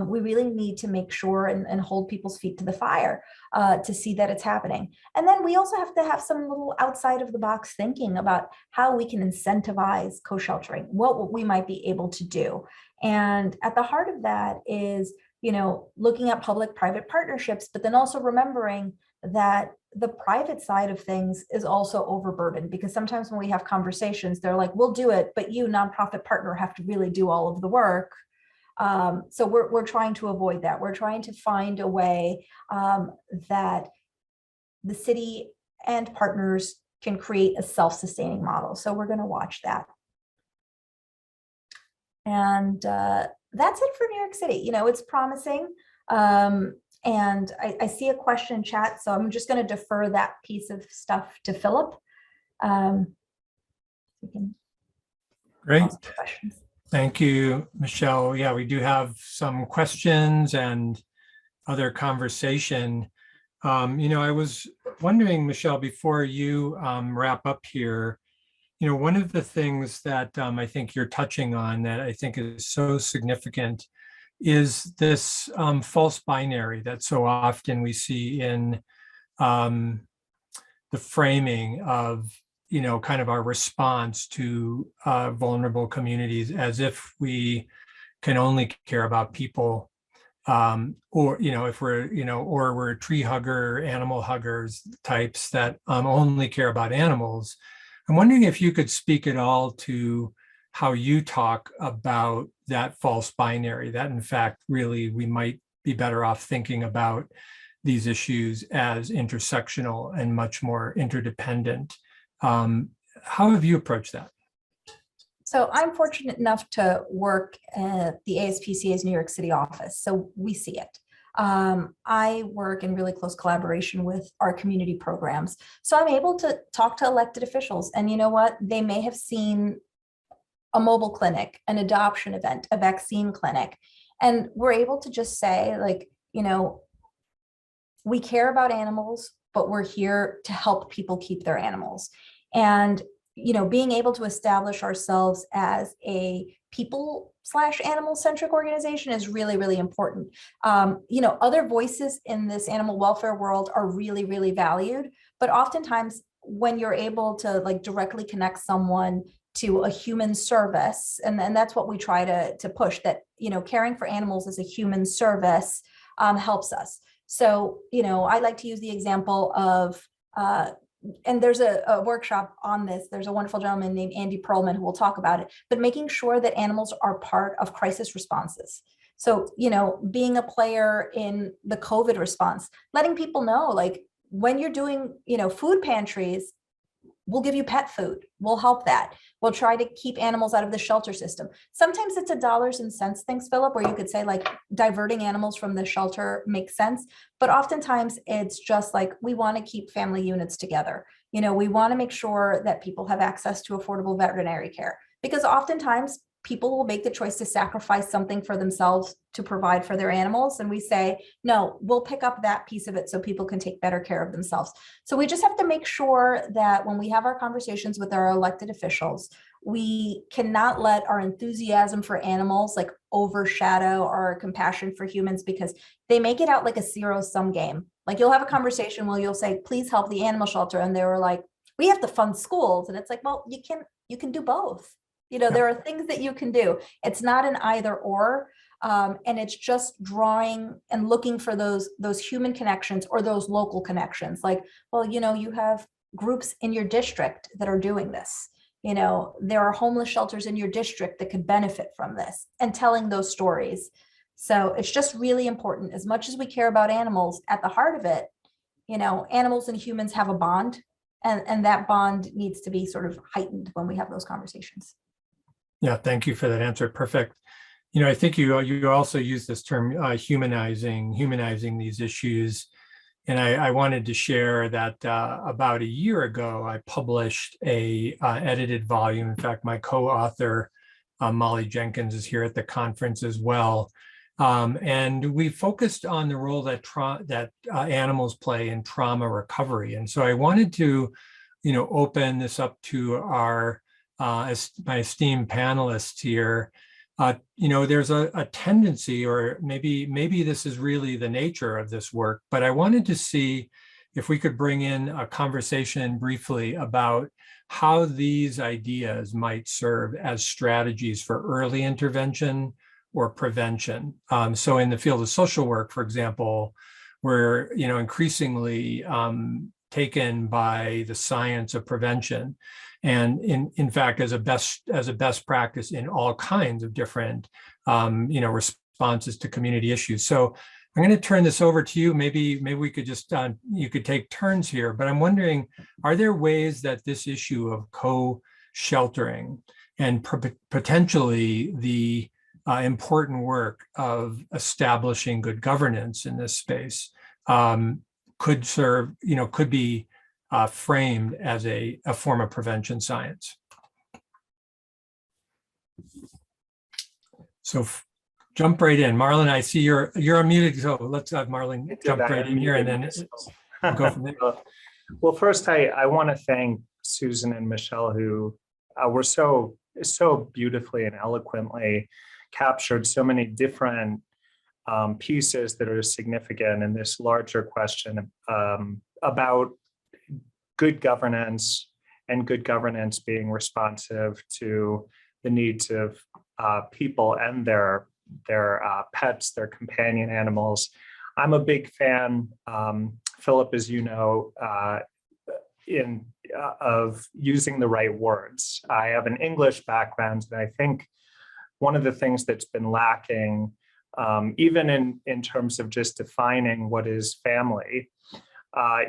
We really need to make sure and hold people's feet to the fire to see that it's happening. And then we also have to have some little outside of the box thinking about how we can incentivize co-sheltering, what we might be able to do. And at the heart of that is, looking at public-private partnerships, but then also remembering that the private side of things is also overburdened, because sometimes when we have conversations, they're like, we'll do it, but you, nonprofit partner, have to really do all of the work. So we're trying to avoid that. We're trying to find a way that the city and partners can create a self-sustaining model. So we're going to watch that. And that's it for New York City. It's promising. And I see a question in chat, so I'm just going to defer that piece of stuff to Philip. We can Great. ask questions. Thank you, Michelle. Yeah, we do have some questions and other conversation. I was wondering, Michelle, before you wrap up here, one of the things that I think you're touching on that I think is so significant is this false binary that so often we see in the framing of, kind of our response to vulnerable communities, as if we can only care about people, or, if we're, or we're tree hugger, animal huggers types that only care about animals. I'm wondering if you could speak at all to how you talk about that false binary, that in fact, really, we might be better off thinking about these issues as intersectional and much more interdependent. How have you approached that? So I'm fortunate enough to work at the ASPCA's New York City office, so we see it. I work in really close collaboration with our community programs. So I'm able to talk to elected officials, and you know what? They may have seen a mobile clinic, an adoption event, a vaccine clinic, and we're able to just say, like, we care about animals, but we're here to help people keep their animals. And, being able to establish ourselves as a people/animal centric organization is really, really important. Other voices in this animal welfare world are really, really valued, but oftentimes when you're able to, like, directly connect someone to a human service. And that's what we try to push, that, caring for animals as a human service helps us. So, I like to use the example of, and there's a workshop on this. There's a wonderful gentleman named Andy Perlman who will talk about it, but making sure that animals are part of crisis responses. So, being a player in the COVID response, letting people know, like, when you're doing, food pantries, we'll give you pet food. We'll help that. We'll try to keep animals out of the shelter system. Sometimes it's a dollars and cents things, Philip, where you could say like diverting animals from the shelter makes sense. But oftentimes it's just like, we want to keep family units together. We want to make sure that people have access to affordable veterinary care, because oftentimes people will make the choice to sacrifice something for themselves to provide for their animals. And we say, no, we'll pick up that piece of it so people can take better care of themselves. So we just have to make sure that when we have our conversations with our elected officials, we cannot let our enthusiasm for animals like overshadow our compassion for humans, because they make it out like a zero-sum game. Like, you'll have a conversation where you'll say, please help the animal shelter. And they were like, we have to fund schools. And it's like, well, you can do both. There are things that you can do. It's not an either or. And it's just drawing and looking for those human connections or those local connections. Like, well, you have groups in your district that are doing this. There are homeless shelters in your district that could benefit from this, and telling those stories. So it's just really important. As much as we care about animals, at the heart of it, animals and humans have a bond, and that bond needs to be sort of heightened when we have those conversations. Yeah, thank you for that answer. Perfect. I think you also use this term humanizing these issues. And I wanted to share that about a year ago, I published a edited volume. In fact, my co-author, Molly Jenkins, is here at the conference as well. And we focused on the role that animals play in trauma recovery. And so I wanted to, open this up to our my esteemed panelists here. There's a tendency, or maybe this is really the nature of this work, but I wanted to see if we could bring in a conversation briefly about how these ideas might serve as strategies for early intervention or prevention. So in the field of social work, for example, we're increasingly taken by the science of prevention, and in fact as a best practice in all kinds of different responses to community issues. So I'm going to turn this over to you. Maybe we could just you could take turns here, but I'm wondering, are there ways that this issue of co-sheltering and potentially the important work of establishing good governance in this space could be framed as a form of prevention science? So jump right in. Marlon, I see you're unmuted, so let's have Marlon jump right in here, and then we'll go from there. Well, first, I want to thank Susan and Michelle, who were so beautifully and eloquently captured so many different pieces that are significant in this larger question about good governance, and good governance being responsive to the needs of people and their pets, their companion animals. I'm a big fan, Philip, as you know, of using the right words. I have an English background, and I think one of the things that's been lacking, even in terms of just defining what is family,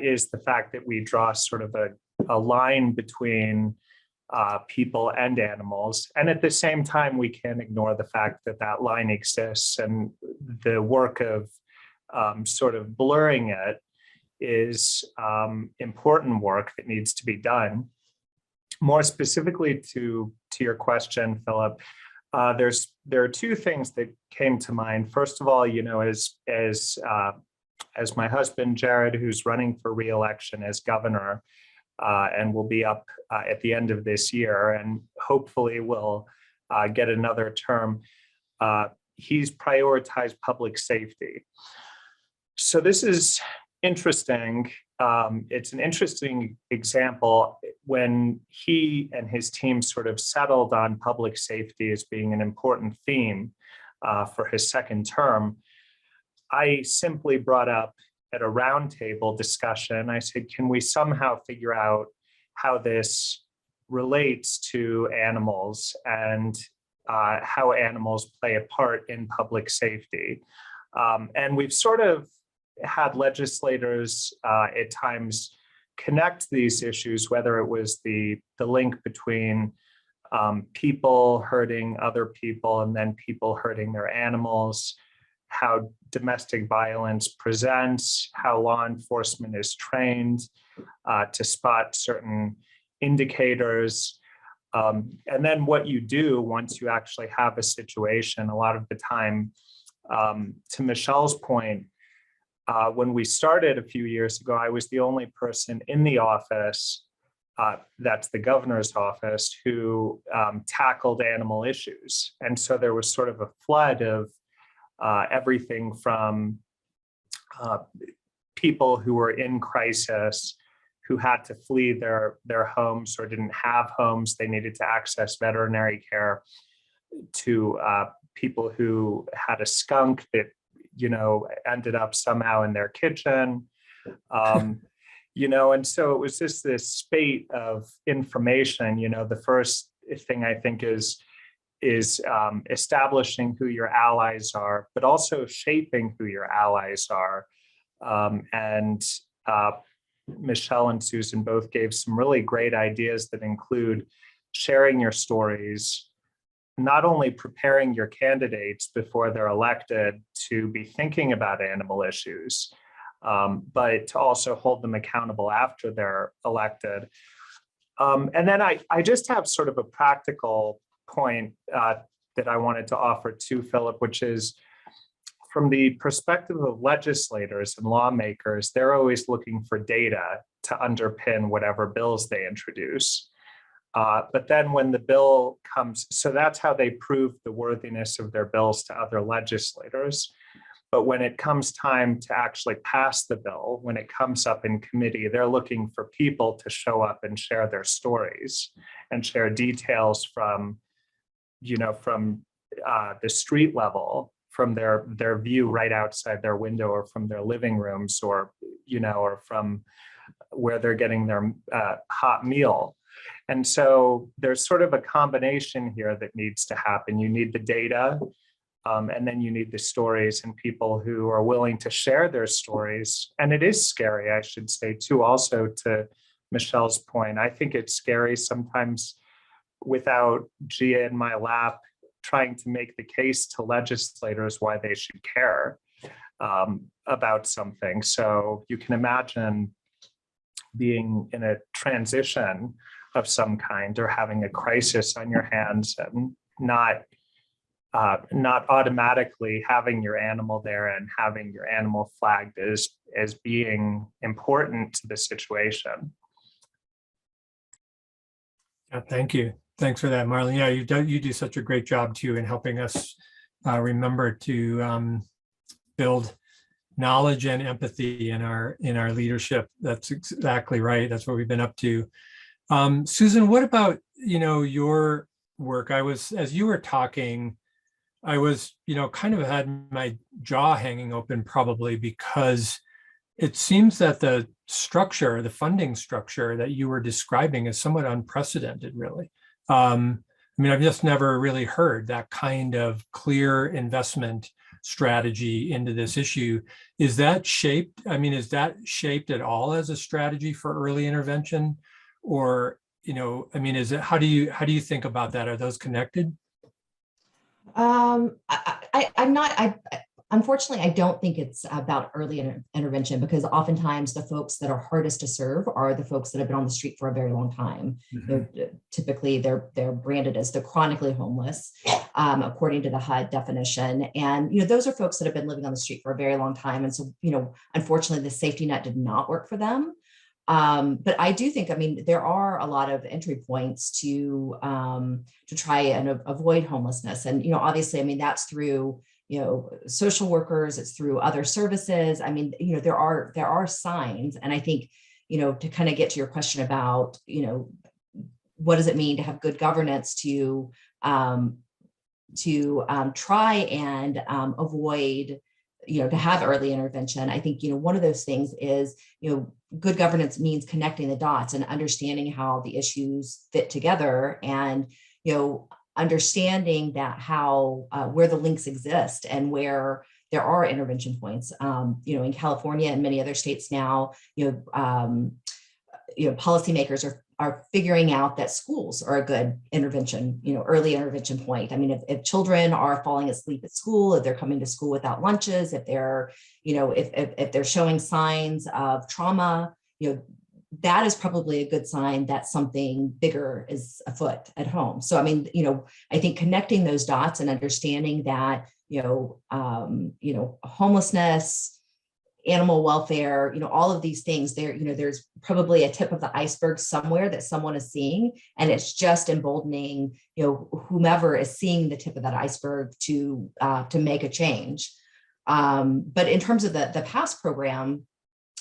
is the fact that we draw sort of a line between people and animals. And at the same time, we can't ignore the fact that that line exists, and the work of sort of blurring it is important work that needs to be done. More specifically to your question, Philip, there are two things that came to mind. First of all, as my husband, Jared, who's running for re-election as governor, and will be up at the end of this year, and hopefully will get another term, he's prioritized public safety. So this is interesting it's an interesting example when he and his team sort of settled on public safety as being an important theme for his second term. I simply brought up at a roundtable discussion, I said, can we somehow figure out how this relates to animals and how animals play a part in public safety? And we've sort of had legislators at times connect these issues, whether it was the link between people hurting other people and then people hurting their animals, how domestic violence presents, how law enforcement is trained to spot certain indicators. And then what you do once you actually have a situation, a lot of the time, to Michelle's point, when we started a few years ago, I was the only person in the office, that's the governor's office, who tackled animal issues. And so there was sort of a flood of everything from people who were in crisis, who had to flee their homes or didn't have homes, they needed to access veterinary care, to people who had a skunk that, you know, ended up somehow in their kitchen, you know, and so it was just this spate of information. You know, the first thing I think is establishing who your allies are, but also shaping who your allies are. And Michelle and Susan both gave some really great ideas that include sharing your stories, not only preparing your candidates before they're elected to be thinking about animal issues, but to also hold them accountable after they're elected. And then I just have sort of a practical point that I wanted to offer to Philip, which is from the perspective of legislators and lawmakers, they're always looking for data to underpin whatever bills they introduce. But then when the bill comes, so that's how they prove the worthiness of their bills to other legislators. But when it comes time to actually pass the bill, when it comes up in committee, they're looking for people to show up and share their stories and share details from, you know, from the street level, from their view right outside their window, or from their living rooms, or, you know, or from where they're getting their hot meal. And so there's sort of a combination here that needs to happen. You need the data, and then you need the stories and people who are willing to share their stories. And it is scary, I should say, too, also to Michelle's point. I think it's scary sometimes without Gia in my lap trying to make the case to legislators why they should care about something. So you can imagine being in a transition of some kind or having a crisis on your hands and not automatically having your animal there and having your animal flagged as being important to the situation. Yeah, thank you. Thanks for that, Marlon. Yeah, you do such a great job too in helping us remember to build knowledge and empathy in our leadership. That's exactly right. That's what we've been up to. Susan, what about, you know, your work? As you were talking, I was, you know, kind of had my jaw hanging open, probably because it seems that the structure, the funding structure that you were describing is somewhat unprecedented, really. I mean, I've just never really heard that kind of clear investment strategy into this issue. Is that shaped? I mean, is that shaped at all as a strategy for early intervention? Or, you know, I mean, how do you think about that? Are those connected? Unfortunately, I don't think it's about early intervention, because oftentimes the folks that are hardest to serve are the folks that have been on the street for a very long time. Mm-hmm. Typically, they're branded as the chronically homeless, according to the HUD definition. And, you know, those are folks that have been living on the street for a very long time. And so, you know, unfortunately, the safety net did not work for them. But I do think, I mean, there are a lot of entry points to try and avoid homelessness. And, you know, obviously, I mean, that's through, social workers, it's through other services. I mean, there are signs. And I think, to kind of get to your question about, what does it mean to have good governance to try and avoid, to have early intervention. I think, one of those things is, good governance means connecting the dots and understanding how the issues fit together, and, understanding that how, where the links exist and where there are intervention points. In California and many other states now, policymakers are figuring out that schools are a good intervention, early intervention point. I mean, if children are falling asleep at school, if they're coming to school without lunches, if they're, if they're showing signs of trauma, that is probably a good sign that something bigger is afoot at home. So, I mean, I think connecting those dots and understanding that, homelessness, animal welfare, all of these things there, there's probably a tip of the iceberg somewhere that someone is seeing, and it's just emboldening, whomever is seeing the tip of that iceberg to make a change. But in terms of the PASS program,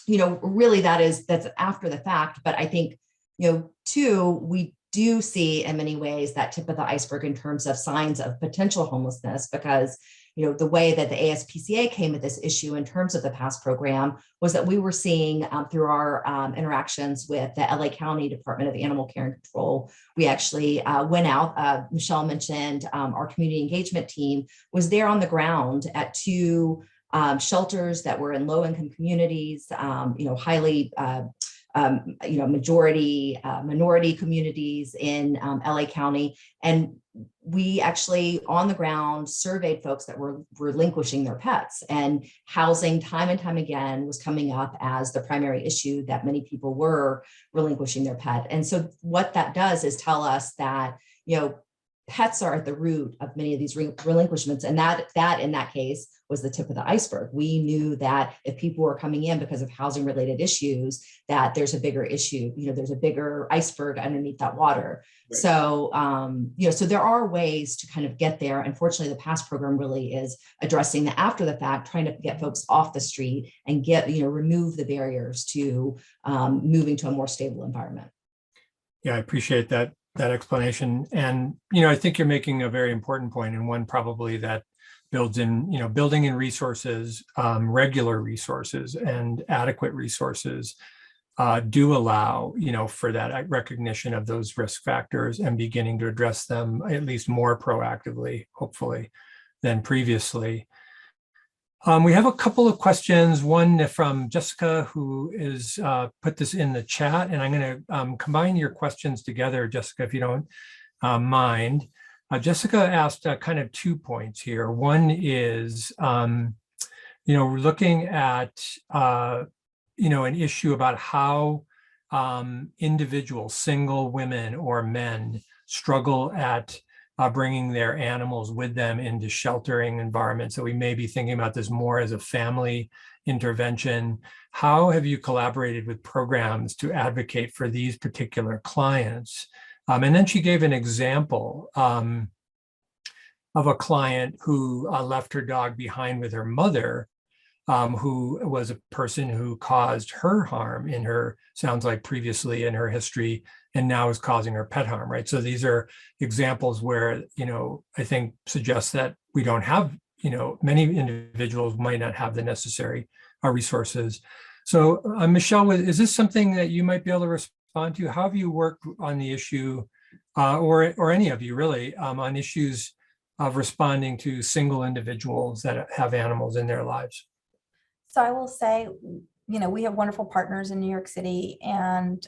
really that's after the fact. But I think, too, we do see in many ways that tip of the iceberg in terms of signs of potential homelessness, because the way that the ASPCA came at this issue in terms of the PASS program was that we were seeing through our interactions with the LA County Department of Animal Care and Control. We actually went out, Michelle mentioned our community engagement team was there on the ground at 2 shelters that were in low-income communities, highly minority communities in LA County. And we actually on the ground surveyed folks that were relinquishing their pets, and housing time and time again was coming up as the primary issue that many people were relinquishing their pet. And so what that does is tell us that, pets are at the root of many of these relinquishments. And that in that case was the tip of the iceberg. We knew that if people were coming in because of housing related issues, that there's a bigger issue, there's a bigger iceberg underneath that water. Right. So, so there are ways to kind of get there. Unfortunately, the PASS program really is addressing the after the fact, trying to get folks off the street and remove the barriers to moving to a more stable environment. Yeah, I appreciate that explanation. And, I think you're making a very important point, and one probably that builds in, building in resources, regular resources and adequate resources do allow, for that recognition of those risk factors and beginning to address them at least more proactively, hopefully, than previously. We have a couple of questions, one from Jessica, who is put this in the chat, and I'm going to combine your questions together, Jessica, if you don't mind. Jessica asked kind of 2 points here. One is, looking at, an issue about how individuals, single women or men, struggle at bringing their animals with them into sheltering environments. So we may be thinking about this more as a family intervention. How have you collaborated with programs to advocate for these particular clients? And then she gave an example of a client who left her dog behind with her mother, who was a person who caused her harm in her, sounds like previously in her history, and now is causing her pet harm, right? So these are examples where, I think suggests that we don't have, many individuals might not have the necessary resources. So Michelle, is this something that you might be able to respond to? How have you worked on the issue, or any of you really, on issues of responding to single individuals that have animals in their lives? So I will say, we have wonderful partners in New York City, and,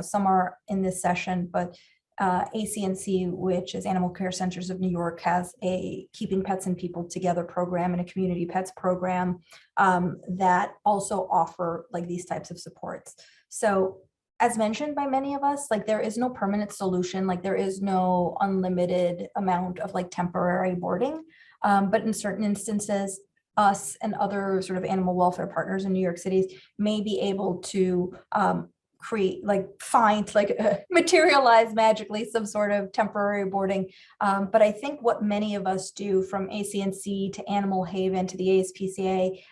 some are in this session, but ACNC, which is Animal Care Centers of New York, has a Keeping Pets and People Together program and a Community Pets program that also offer like these types of supports. So as mentioned by many of us, like there is no permanent solution, like there is no unlimited amount of like temporary boarding, but in certain instances, us and other sort of animal welfare partners in New York City may be able to materialize magically some sort of temporary boarding. But I think what many of us do, from ACNC to Animal Haven to the ASPCA,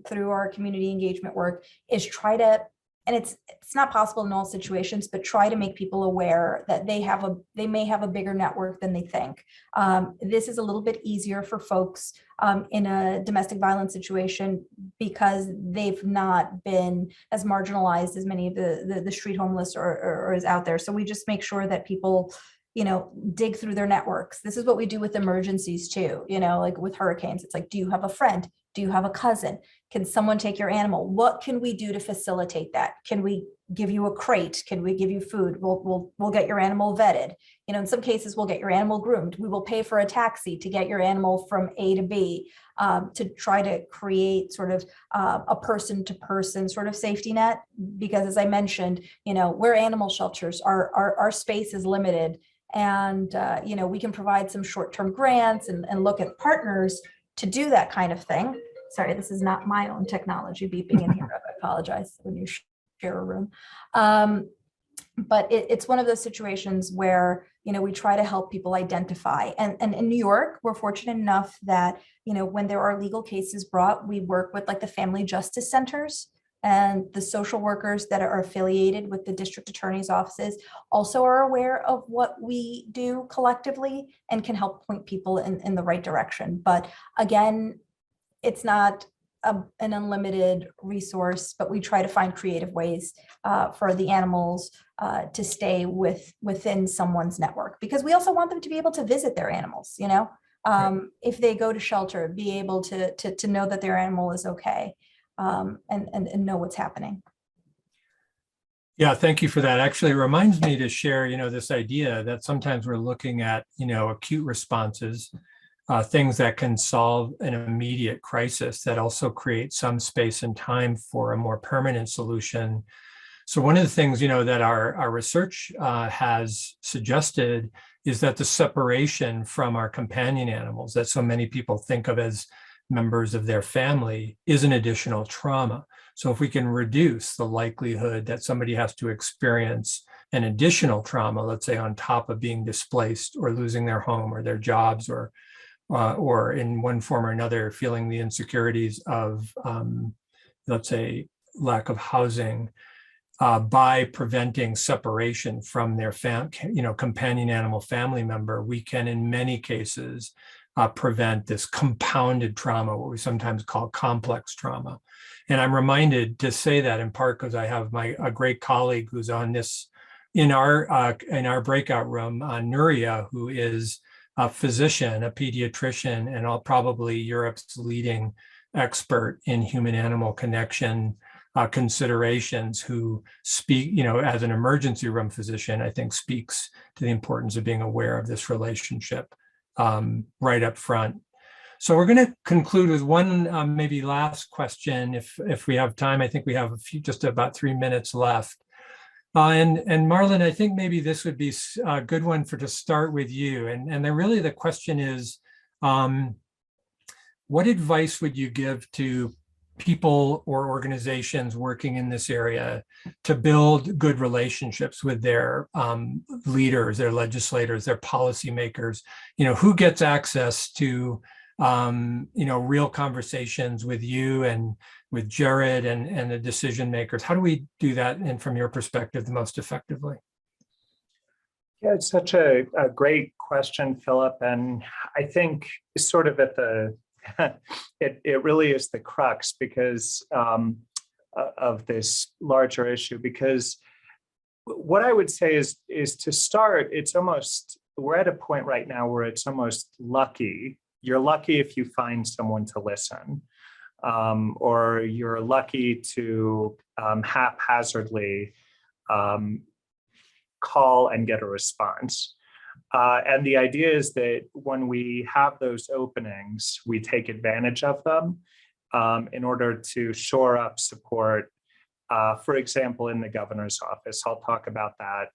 through our community engagement work, is try to, and it's not possible in all situations, but try to make people aware that they may have a bigger network than they think. This is a little bit easier for folks in a domestic violence situation because they've not been as marginalized as many of the street homeless or is out there. So we just make sure that people, dig through their networks. This is what we do with emergencies too, like with hurricanes. It's like, do you have a friend? Do you have a cousin? Can someone take your animal? What can we do to facilitate that? Can we give you a crate? Can we give you food? We'll get your animal vetted. In some cases, we'll get your animal groomed. We will pay for a taxi to get your animal from A to B, to try to create sort of a person-to-person sort of safety net. Because as I mentioned, we're animal shelters. Our space is limited, and we can provide some short-term grants and look at partners to do that kind of thing. Sorry, this is not my own technology beeping in here. I apologize when you share a room. But it's one of those situations where, we try to help people identify. And in New York, we're fortunate enough that, when there are legal cases brought, we work with like the family justice centers, and the social workers that are affiliated with the district attorney's offices also are aware of what we do collectively and can help point people in the right direction. But again, it's not an unlimited resource, but we try to find creative ways for the animals to stay within someone's network, because we also want them to be able to visit their animals, if they go to shelter, be able to know that their animal is okay. And know what's happening. Yeah, thank you for that. Actually, it reminds me to share, this idea that sometimes we're looking at, acute responses, things that can solve an immediate crisis that also create some space and time for a more permanent solution. So one of the things, that our research has suggested is that the separation from our companion animals that so many people think of as members of their family is an additional trauma. So if we can reduce the likelihood that somebody has to experience an additional trauma, let's say on top of being displaced or losing their home or their jobs, or in one form or another feeling the insecurities of, let's say, lack of housing, by preventing separation from their companion animal family member, we can in many cases prevent this compounded trauma, what we sometimes call complex trauma. And I'm reminded to say that in part because I have a great colleague who's on this in our breakout room, Nuria, who is a physician, a pediatrician, and probably Europe's leading expert in human-animal connection considerations, who speak, as an emergency room physician, I think speaks to the importance of being aware of this relationship right up front. So we're going to conclude with one maybe last question, if we have time. I think we have just about 3 minutes left. And Marlon, I think maybe this would be a good one to start with you. And then really the question is, what advice would you give to people or organizations working in this area to build good relationships with their leaders, their legislators, their policymakers? Who gets access to real conversations with you and with Jared and the decision makers? How do we do that, and from your perspective, the most effectively? Yeah, it's such a great question, Philip. And I think sort of at the, it really is the crux because of this larger issue, because what I would say is to start, we're at a point right now where it's almost lucky. You're lucky if you find someone to listen, or you're lucky to haphazardly call and get a response. And the idea is that when we have those openings, we take advantage of them in order to shore up support. For example, in the governor's office, I'll talk about that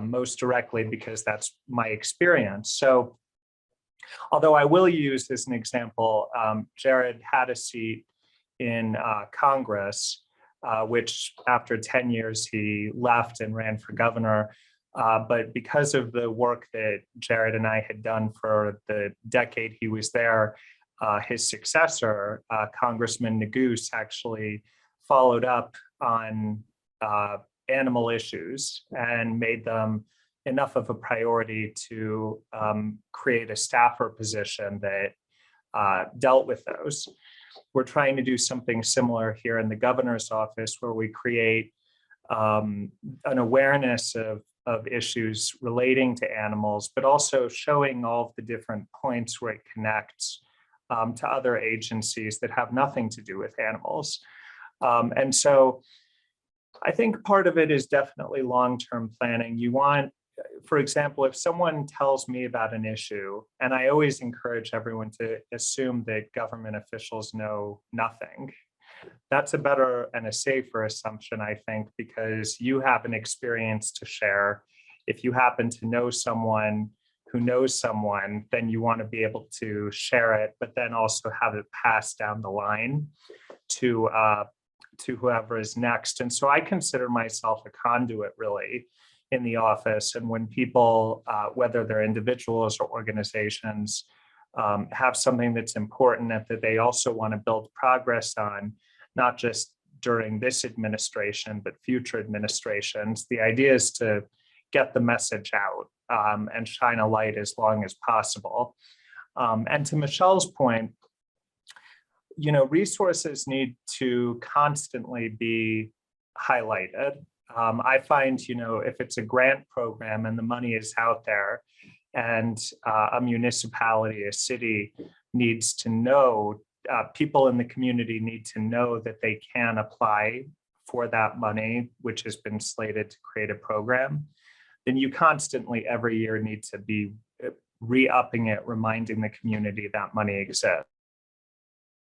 most directly because that's my experience. So, although I will use as an example, Jared had a seat in Congress which after 10 years he left and ran for governor. But because of the work that Jared and I had done for the decade he was there, his successor, Congressman Neguse, actually followed up on animal issues and made them enough of a priority to create a staffer position that dealt with those. We're trying to do something similar here in the governor's office, where we create an awareness of issues relating to animals, but also showing all of the different points where it connects to other agencies that have nothing to do with animals. And so I think part of it is definitely long-term planning. You want, for example, if someone tells me about an issue, and I always encourage everyone to assume that government officials know nothing. That's a better and a safer assumption, I think, because you have an experience to share. If you happen to know someone who knows someone, then you want to be able to share it, but then also have it passed down the line to whoever is next. And so I consider myself a conduit, really, in the office. And when people, whether they're individuals or organizations, have something that's important and that they also want to build progress on, not just during this administration, but future administrations, the idea is to get the message out and shine a light as long as possible. And to Michelle's point, resources need to constantly be highlighted. I find, if it's a grant program and the money is out there and a municipality, a city needs to know, people in the community need to know that they can apply for that money, which has been slated to create a program, then you constantly every year need to be re-upping it, reminding the community that money exists.